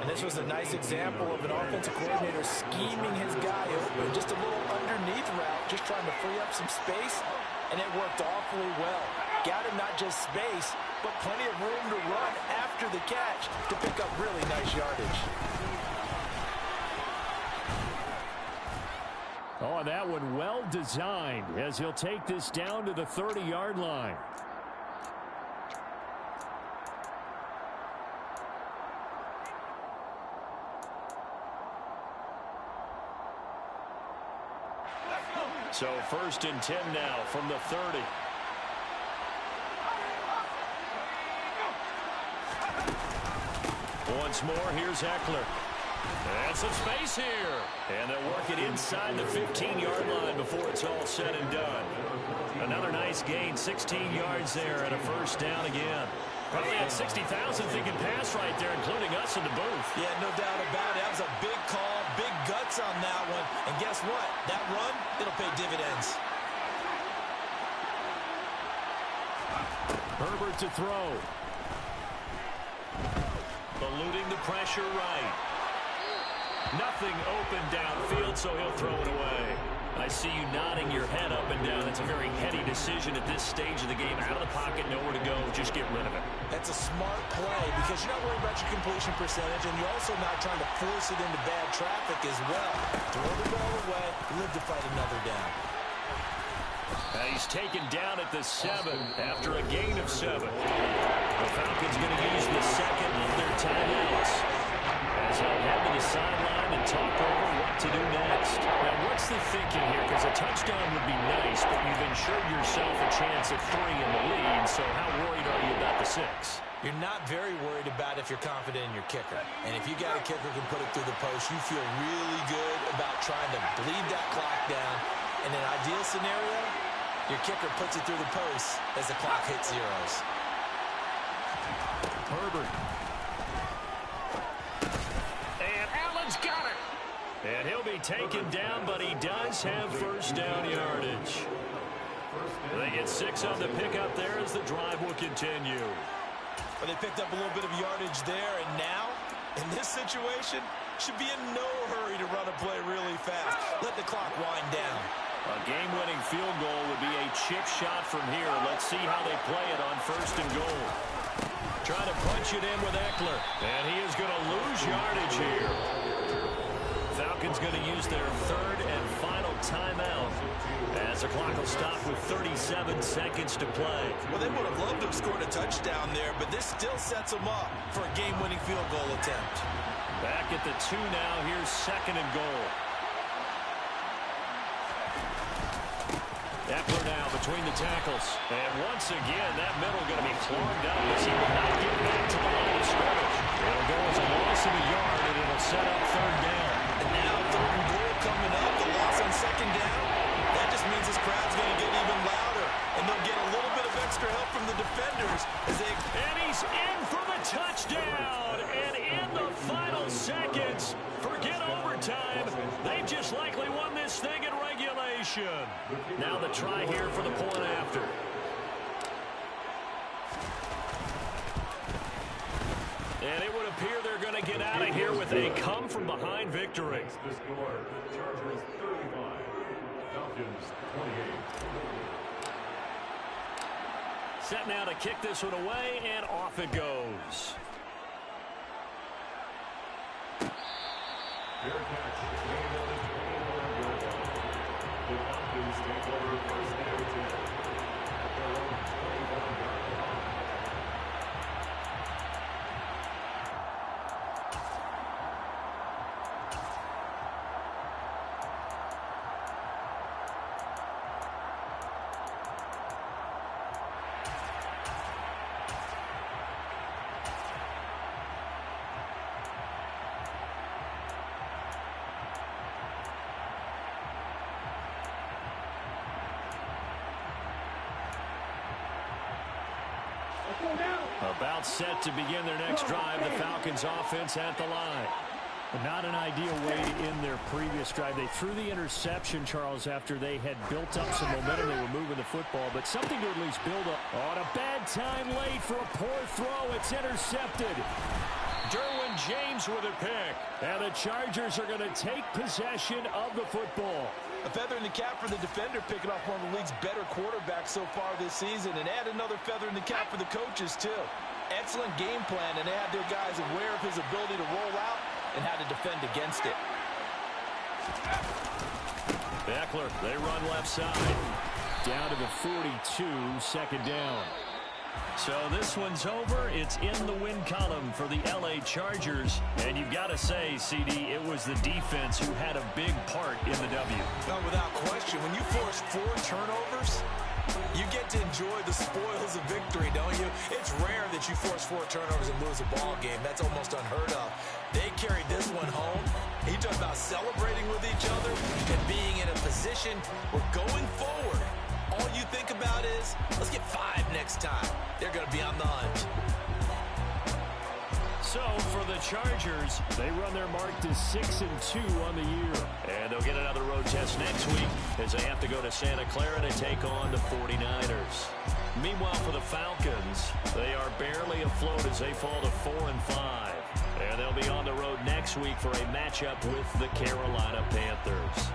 And this was a nice example of an offensive coordinator scheming his guy open. Just a little underneath route, just trying to free up some space, and it worked awfully well. Got him not just space, but plenty of room to run after the catch to pick up really nice yardage. Oh, that one well designed as he'll take this down to the 30-yard line. So 1st and 10 now from the 30. Once more, here's Eckler. And some space here. And they'll work it inside the 15-yard line before it's all said and done. Another nice gain, 16 yards there and a first down again. Probably had 60,000 thinking pass right there, including us in the booth. Yeah, no doubt about it. That was a big call, big guts on that one. And guess what? That run, it'll pay dividends. Herbert to throw. Eluding the pressure right. Nothing open downfield, so he'll throw it away. I see you nodding your head up and down. It's a very heady decision at this stage of the game. Out of the pocket, nowhere to go. Just get rid of it. That's a smart play because you're not worried about your completion percentage, and you're also not trying to force it into bad traffic as well. Throw the ball away, live to fight another down. He's taken down at the 7 after a gain of 7. The Falcons going to use the second of their timeouts as they'll head to the sideline and talk over what to do next. Now, what's the thinking here? Because a touchdown would be nice, but you've ensured yourself a chance at 3 in the lead, so how worried are you about the 6? You're not very worried about if you're confident in your kicker. And if you got a kicker who can put it through the post, you feel really good about trying to bleed that clock down. In an ideal scenario, your kicker puts it through the post as the clock hits zeros. Herbert. And he'll be taken down, but he does have first down yardage. They get 6 on the pickup there as the drive will continue. Well, they picked up a little bit of yardage there, and now, in this situation, should be in no hurry to run a play really fast. Let the clock wind down. A game-winning field goal would be a chip shot from here. Let's see how they play it on first and goal. Trying to punch it in with Eckler, and he is going to lose yardage here. Falcons going to use their third and final timeout as the clock will stop with 37 seconds to play. Well, they would have loved to have scored a touchdown there, but this still sets them up for a game-winning field goal attempt. Back at the 2 now. Here's second and goal. Eckler now between the tackles. And once again, that middle going to be clogged up as he will not get back to the line of scrimmage. It'll go as a loss of a yard, and it'll set up third down. And now third and goal coming up, the loss on second down. That just means this crowd's going to get even louder, and they'll get a little bit of extra help from the defenders as they... And he's in for the touchdown. And in the final seconds, forget overtime. They've just likely won this thing in regulation. Now the try here for the point after. And it would appear they're going to get out of here with a come-from-behind victory. The score, Chargers 35, Falcons 28. Set now to kick this one away, and off it goes. Fair catch, gain of the 21-yard line. The Falcons take over first and 10 at their own 21-yard line. About set to begin their next drive. The Falcons offense at the line. Not an ideal way to end their previous drive. They threw the interception, Charles, after they had built up some momentum. They were moving the football, but something to at least build up. On a bad time late for a poor throw. It's intercepted. Derwin James with a pick. And the Chargers are going to take possession of the football. A feather in the cap for the defender, picking off one of the league's better quarterbacks so far this season, and add another feather in the cap for the coaches, too. Excellent game plan, and they had their guys aware of his ability to roll out and how to defend against it. Eckler, they run left side. Down to the 42, second down. So this one's over. It's in the win column for the L.A. Chargers. And you've got to say, CD, it was the defense who had a big part in the W. No, without question. When you force 4 turnovers, you get to enjoy the spoils of victory, don't you? It's rare that you force 4 turnovers and lose a ball game. That's almost unheard of. They carried this one home. He talked about celebrating with each other and being in a position where going forward, all you think about is, let's get 5 next time. They're going to be on the hunt. So for the Chargers, they run their mark to 6-2 on the year. And they'll get another road test next week as they have to go to Santa Clara to take on the 49ers. Meanwhile, for the Falcons, they are barely afloat as they fall to 4-5. And they'll be on the road next week for a matchup with the Carolina Panthers.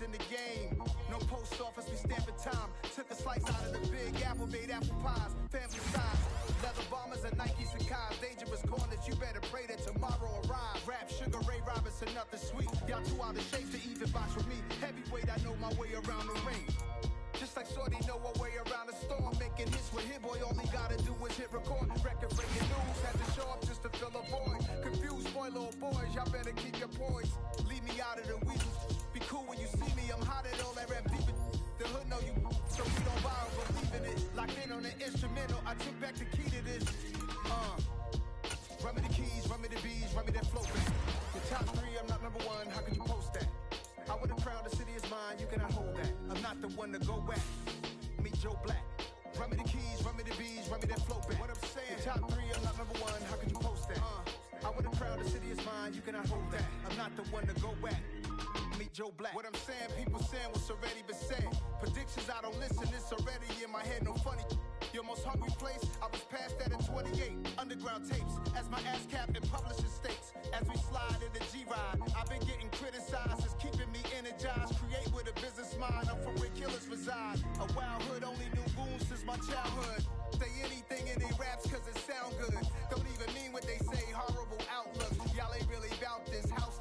in the game. No post office, we stamping time. Took a slice out of the big apple, made apple pies. Family size, leather bombers and Nike Sacai's. Dangerous corners, you better pray that tomorrow arrives. Rap, Sugar Ray Robinson, nothing sweet. Y'all too out of shape to even box with me. Heavyweight, I know my way around the ring. Just like Shorty know her way around the storm. Making hits with Hit Boy, all he gotta do is hit record. Record breaking news, had to show up just to fill a void. Confused boy, little boys, y'all better keep your poise. Leave me out of the weeds. Be cool when you see me, I'm hot at all that rap deep. The hood know you, so we don't borrow, believe in it. Locked in on the instrumental, I took back the key to this. Run me the keys, run me the bees, run me that flow back. The top 3, I'm not number 1, how could you post that? I would have crowned the city is mine, you cannot hold that. I'm not the one to go back. Meet Joe Black. Run me the keys, run me the bees, run me that flow back. What I'm saying, top 3, I'm not number 1, how could you post that? I would have crowned the city is mine, you cannot hold that. I'm not the one to go back. Meet Joe Black. What I'm saying, people saying what's already been said. Predictions, I don't listen, it's already in my head, no funny. Your most hungry place, I was past that at 28. Underground tapes, as my ass cap in publishing states. As we slide in the G-Ride, I've been getting criticized, it's keeping me energized. Create with a business mind, I'm from where killers reside. A wild hood, only knew goons since my childhood. Say anything in they raps cause it sound good. Don't even mean what they say, horrible outlooks. Y'all ain't really about this house.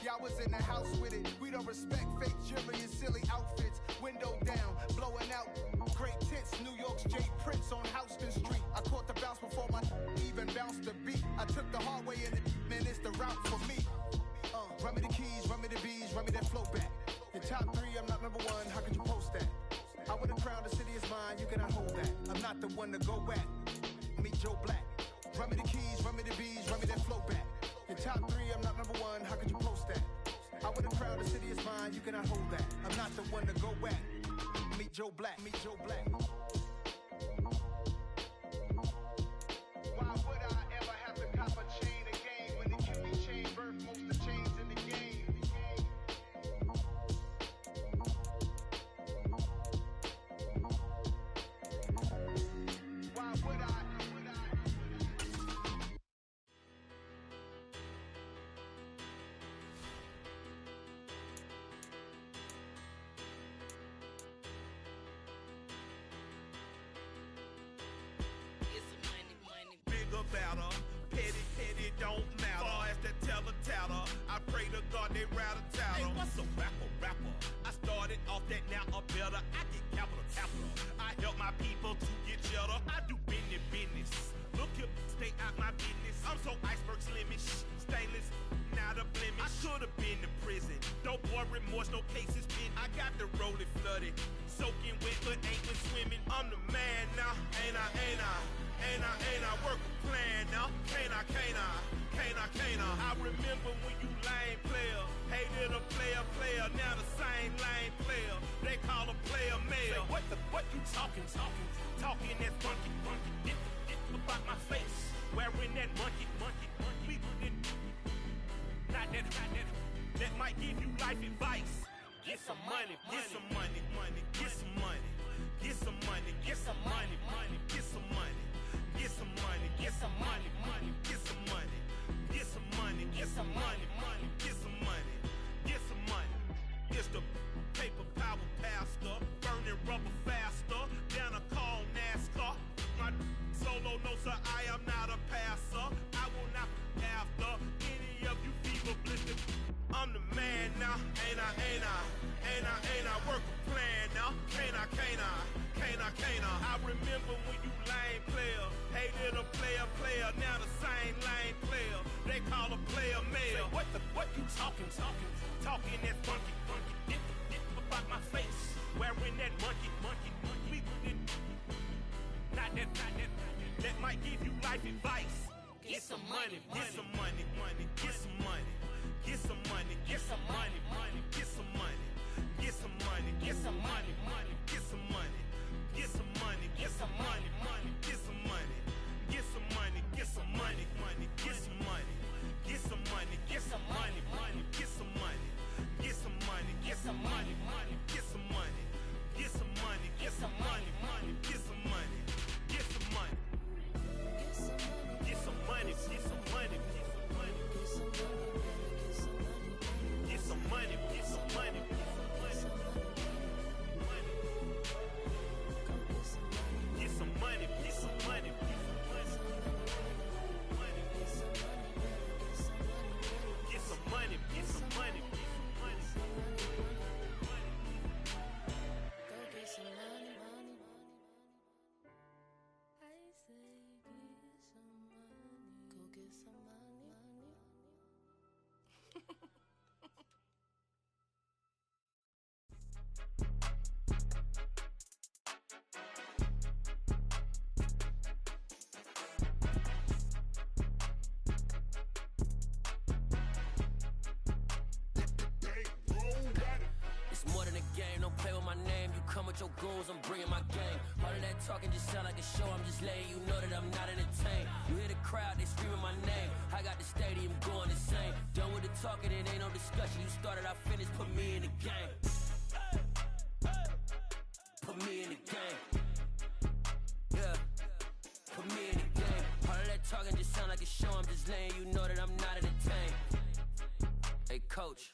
Y'all was in the house with it. We don't respect fake jewelry and silly outfits. Window down, blowing out great tits. New York's Jay Prince on Houston Street. I caught the bounce before my even bounced the beat. I took the hard way and man, it's the route for me. Run me the keys, run me the bees, run me that flow back. Your top 3, I'm not number 1, how could you post that? I would have crowned the city is mine, you cannot hold that. I'm not the one to go back. Meet Joe Black. Run me the keys, run me the bees, run me that flow back. Your top 3, I'm not number 1, how could you post that? I would have crowned the city is mine, you cannot hold that. I'm not the one to go back. Meet Joe Black, meet Joe Black. Why would I ever have to cop a chain again when the QB chain birthed most of the chains in the game? Why would I? Better, petty, don't matter. Far as that teller, I pray to God they rattle tattle. Hey, what's a rapper? I started off that, now I'm better. I get capital. I help my people to get cheddar. I do business. Look here, stay out my business. I'm so iceberg slimish, stainless, not a blemish. I could've been in prison. Don't boy remorse, no cases been. I got the rolling flooded, soaking wet, but ain't been swimming. I'm the man now, ain't I? Work a plan now, can't I? I remember when you lame player, hated a player, now the same lame player. They call a player mayor. What you talking that funky. Get about my face, wearing that monkey. We not that might give you life advice. Get some money. It's the paper power pastor, burning rubber faster, down a call NASCAR. My solo, no sir, I am not a passer. I will not after any of you fever blistered. I'm the man now, ain't I? Work a plan now, can't I? I remember when you lame player, hated a player, now the same lame player. They call a player mayor. What you talking that funky. Get about my face, wearing that monkey. We not that might give you life advice. Get some money. Get some money. It's more than a game, don't play with my name. You come with your goons, I'm bringing my gang. All of that talking just sound like a show, I'm just letting you know that I'm not entertained. You hear the crowd, they screaming my name. I got the stadium going insane. Done with the talking, it ain't no discussion. You started, I finished, put me in the game. Put me in the game. Yeah, put me in the game. All of that talking just sound like a show, I'm just letting you know that I'm not entertained. Hey coach,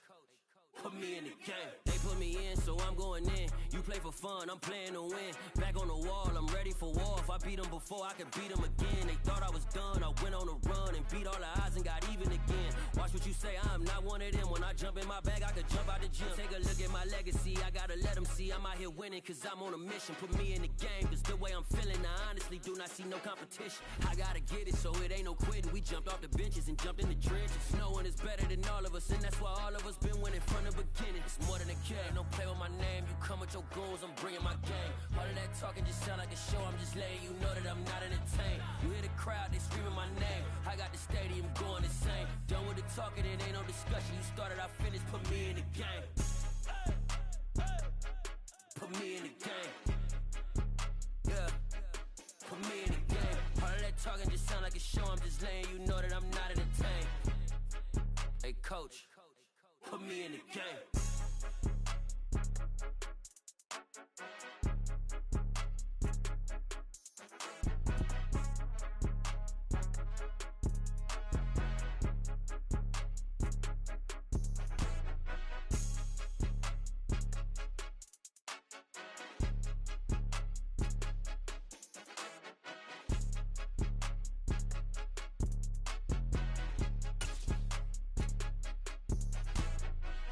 put me in the game. They put me in, so I'm going in. You play for fun, I'm playing to win. Back on the wall, I'm ready for war. If I beat them before, I could beat them again. They thought I was done, I went on a run and beat all the odds and got even again. Watch what you say, I'm not one of them. When I jump in my bag, I could jump out the gym. Take a look at my legacy, I gotta let them see I'm out here winning, cause I'm on a mission. Put me in the game, cause the way I'm feeling, I honestly do not see no competition. I gotta get it, so it ain't no quitting. We jumped off the benches and jumped in the trenches. No one is better than all of us, and that's why all of us been winning from the beginning. It's more than a game, don't play with my name. You come with your goons, I'm bringing my game. All of that talking just sound like a show, I'm just letting you know that I'm not entertained. You hear the crowd, they screaming my name. I got the stadium going insane. Done with the talking, it ain't no discussion. You started, I finished, put me in the game. Put me in the game. Yeah, put me in the game. All of that talking just sound like a show, I'm just letting you know that I'm not entertained. Hey coach, put me in the game.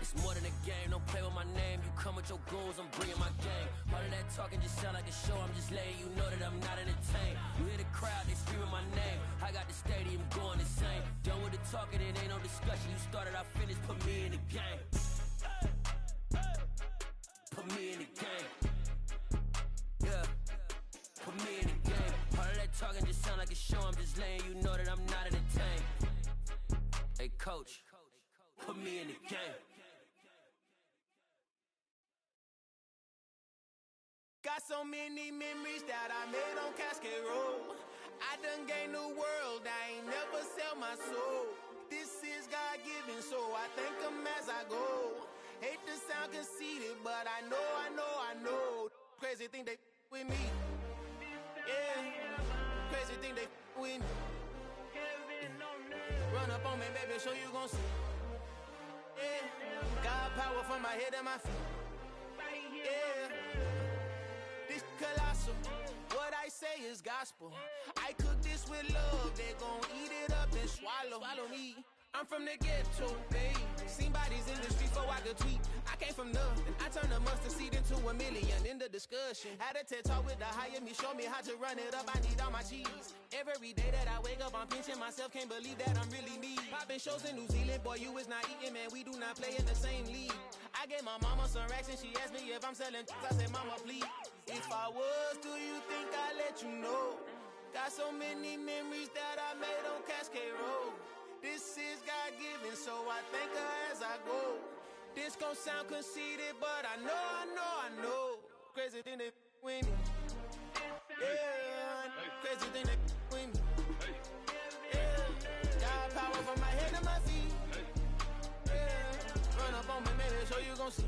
It's more than a game, don't play with my name. You come with your goons, I'm bringing my gang. All of that talking just sound like a show, I'm just letting you know that I'm not entertained. You hear the crowd, they screaming my name. I got the stadium going insane. Done with the talking, it ain't no discussion. You started, I finished, put me in the game. Put me in the game. Yeah, put me in the game. All of that talking just sound like a show, I'm just letting you know that I'm not entertained. Hey coach, put me in the game. Got so many memories that I made on Cascade Road. I done gained the world, I ain't never sell my soul. This is God-given, so I thank him as I go. Hate to sound conceited, but I know. Crazy thing they with me. Yeah, crazy thing they with me. Run up on me, baby, show you gon' see. Yeah, God power from my head and my feet. Yeah. This colossal, what I say is gospel. I cook this with love, they gon' eat it up and swallow me. I'm from the ghetto, babe. Seen bodies in the streets before I could tweet. I came from nothing, I turned a mustard seed into a million in the discussion. Had a TED talk with the higher me, show me how to run it up, I need all my cheese. Every day that I wake up, I'm pinching myself, can't believe that I'm really me. Popping shows in New Zealand, boy, you is not eating, man, we do not play in the same league. I gave my mama some racks and she asked me if I'm selling, I said, mama, please. If I was, do you think I'd let you know? Got so many memories that I made on Cascade Road. This is God-given, so I thank her as I go. This gon' sound conceited, but I know. Crazy thing they with me. Yeah, crazy thing they with me. Yeah, got power from my head to my feet. Yeah, run up on me, maybe so you gon' see.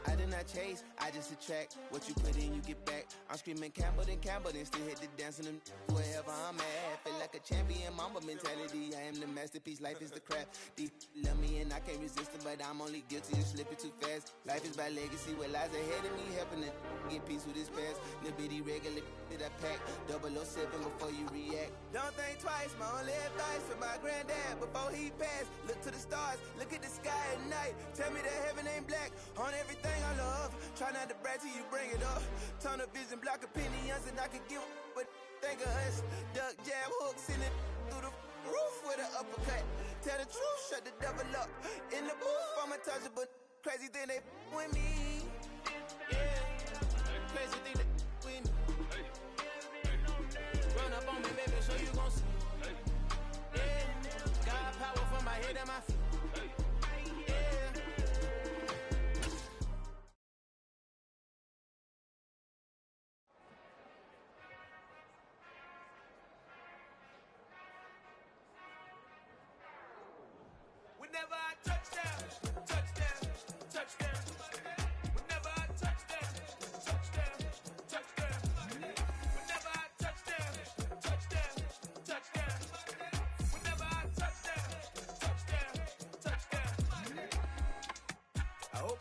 I did not chase, I just attract. What you put in, you get back. I'm screaming Campbell, then still hit the dance and wherever I'm at. Feel like a champion, mamba mentality. I am the masterpiece, life is the crap. Deep love me and I can't resist it, but I'm only guilty of slipping too fast. Life is by legacy, what lies ahead of me, helping to get peace with this past. Little bitty regular that I pack, 007 before you react. Don't think twice, my only advice for my granddad before he passed. Look to the stars, look at the sky at night. Tell me that heaven ain't black on everything I love. Try not to brag till you bring it up. Tunnel vision, block opinions, and I could give but think of us. Duck, jab, hooks in it through the roof with an uppercut. Tell the truth, shut the devil up. In the booth, I'm untouchable. Crazy thing they with me. Yeah, crazy thing they with me. Run up on me, baby, so you gon' see. Yeah, God power from my head and my feet. Yeah.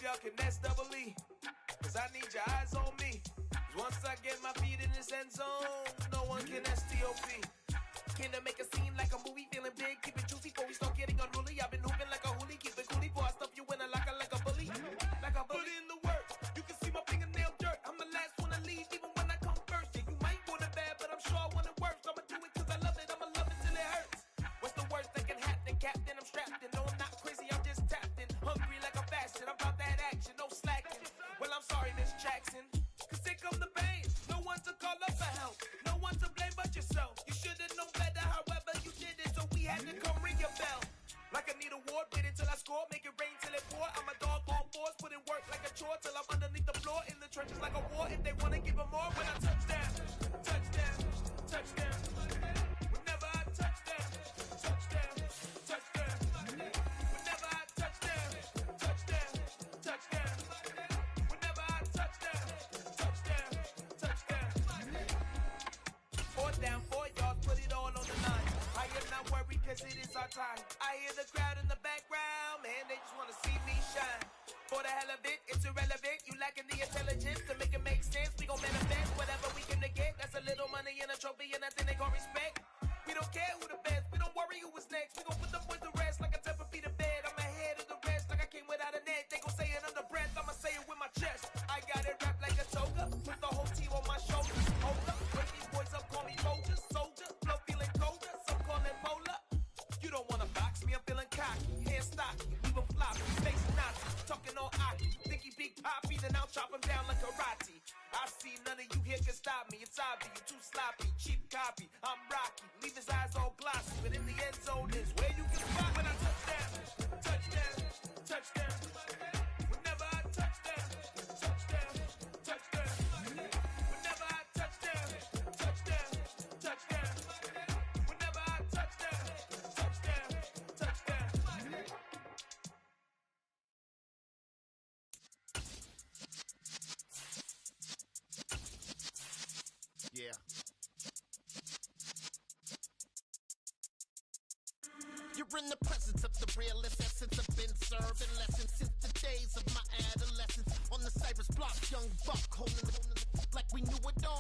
y'all can S-double-E, 'cause I need your eyes on me. 'Cause once I get my feet in this end zone, no one can STOP. Can I make a scene like a movie, feeling big, keep it juicy before we start getting unruly. I've been hooping like a hoolie, keep it coolie before I stuff you in a locker like a bully. Like a bully. Put in the work, you can see my fingernail dirt. I'm the last one to leave, even when I come first. Yeah, you might want it bad, but I'm sure I want it worse. I'ma do it 'cause I love it, I'ma love it till it hurts. What's the worst that can happen, Captain? I'm strapped in, no, I'm not crazy, I'm just tapped in. Hungry like I'm fasting, I'm about that action, no slacking. Well, I'm sorry, Miss Jackson, 'cause here come the pain. No one to call up for help, no one to blame but yourself. You should've known better, however you did it, so we had to come ring your bell. Like I need a ward, wait until I score, make it rain till it pour. I'm a dog on fours, put in work like a chore till I'm underneath the floor, in the trenches like a war. If they wanna give them more, when I touch down, touchdown, touchdown. Whenever I touch down, touchdown, touchdown. Whenever I touch down, touchdown, touchdown. Whenever I touch down, touchdown, touchdown. 4th down, 4 yards, put it all on the line. I am not worried 'cause it is our time. I hear the crowd in the background, man, they just wanna see me shine. For the hell of it, it's irrelevant. You lacking the intelligence to make it make sense. We gon' manifest whatever we can to get. That's a little money and a trophy and nothing they call respect. We don't care who the best, we don't worry who was next. We gon' put the boys to rest like a 10 feet of bed. I'm ahead of the rest like I came without a net. They gon' say it under breath, I'ma say it with my chest. I got it wrapped like a toga, put the whole team on my shoulders. Hold up, wake these boys up, call me soldier, soldier. Flow feeling colder, some call it polar. You don't wanna box me, I'm feeling cocky. Hand stocky, leave 'em floppy, face Nazi, talking all hockey. Think he big poppy, then I'll chop him down like karate. I see none of you here can stop me. It's obvious, you too sloppy, cheap copy. I'm Rocky, leave his eyes all glossy, but in the end zone is where you can spot when I touch down, touchdown, touchdown. Whenever I touch down, touchdown, touchdown. Whenever I touch down, touchdown, touchdown. Whenever I touch down, touchdown, touchdown. Yeah. You're in the presence of the realest essence. I've been serving lessons since the days of my adolescence. On the Cypress block, young buck holding it like we knew it all.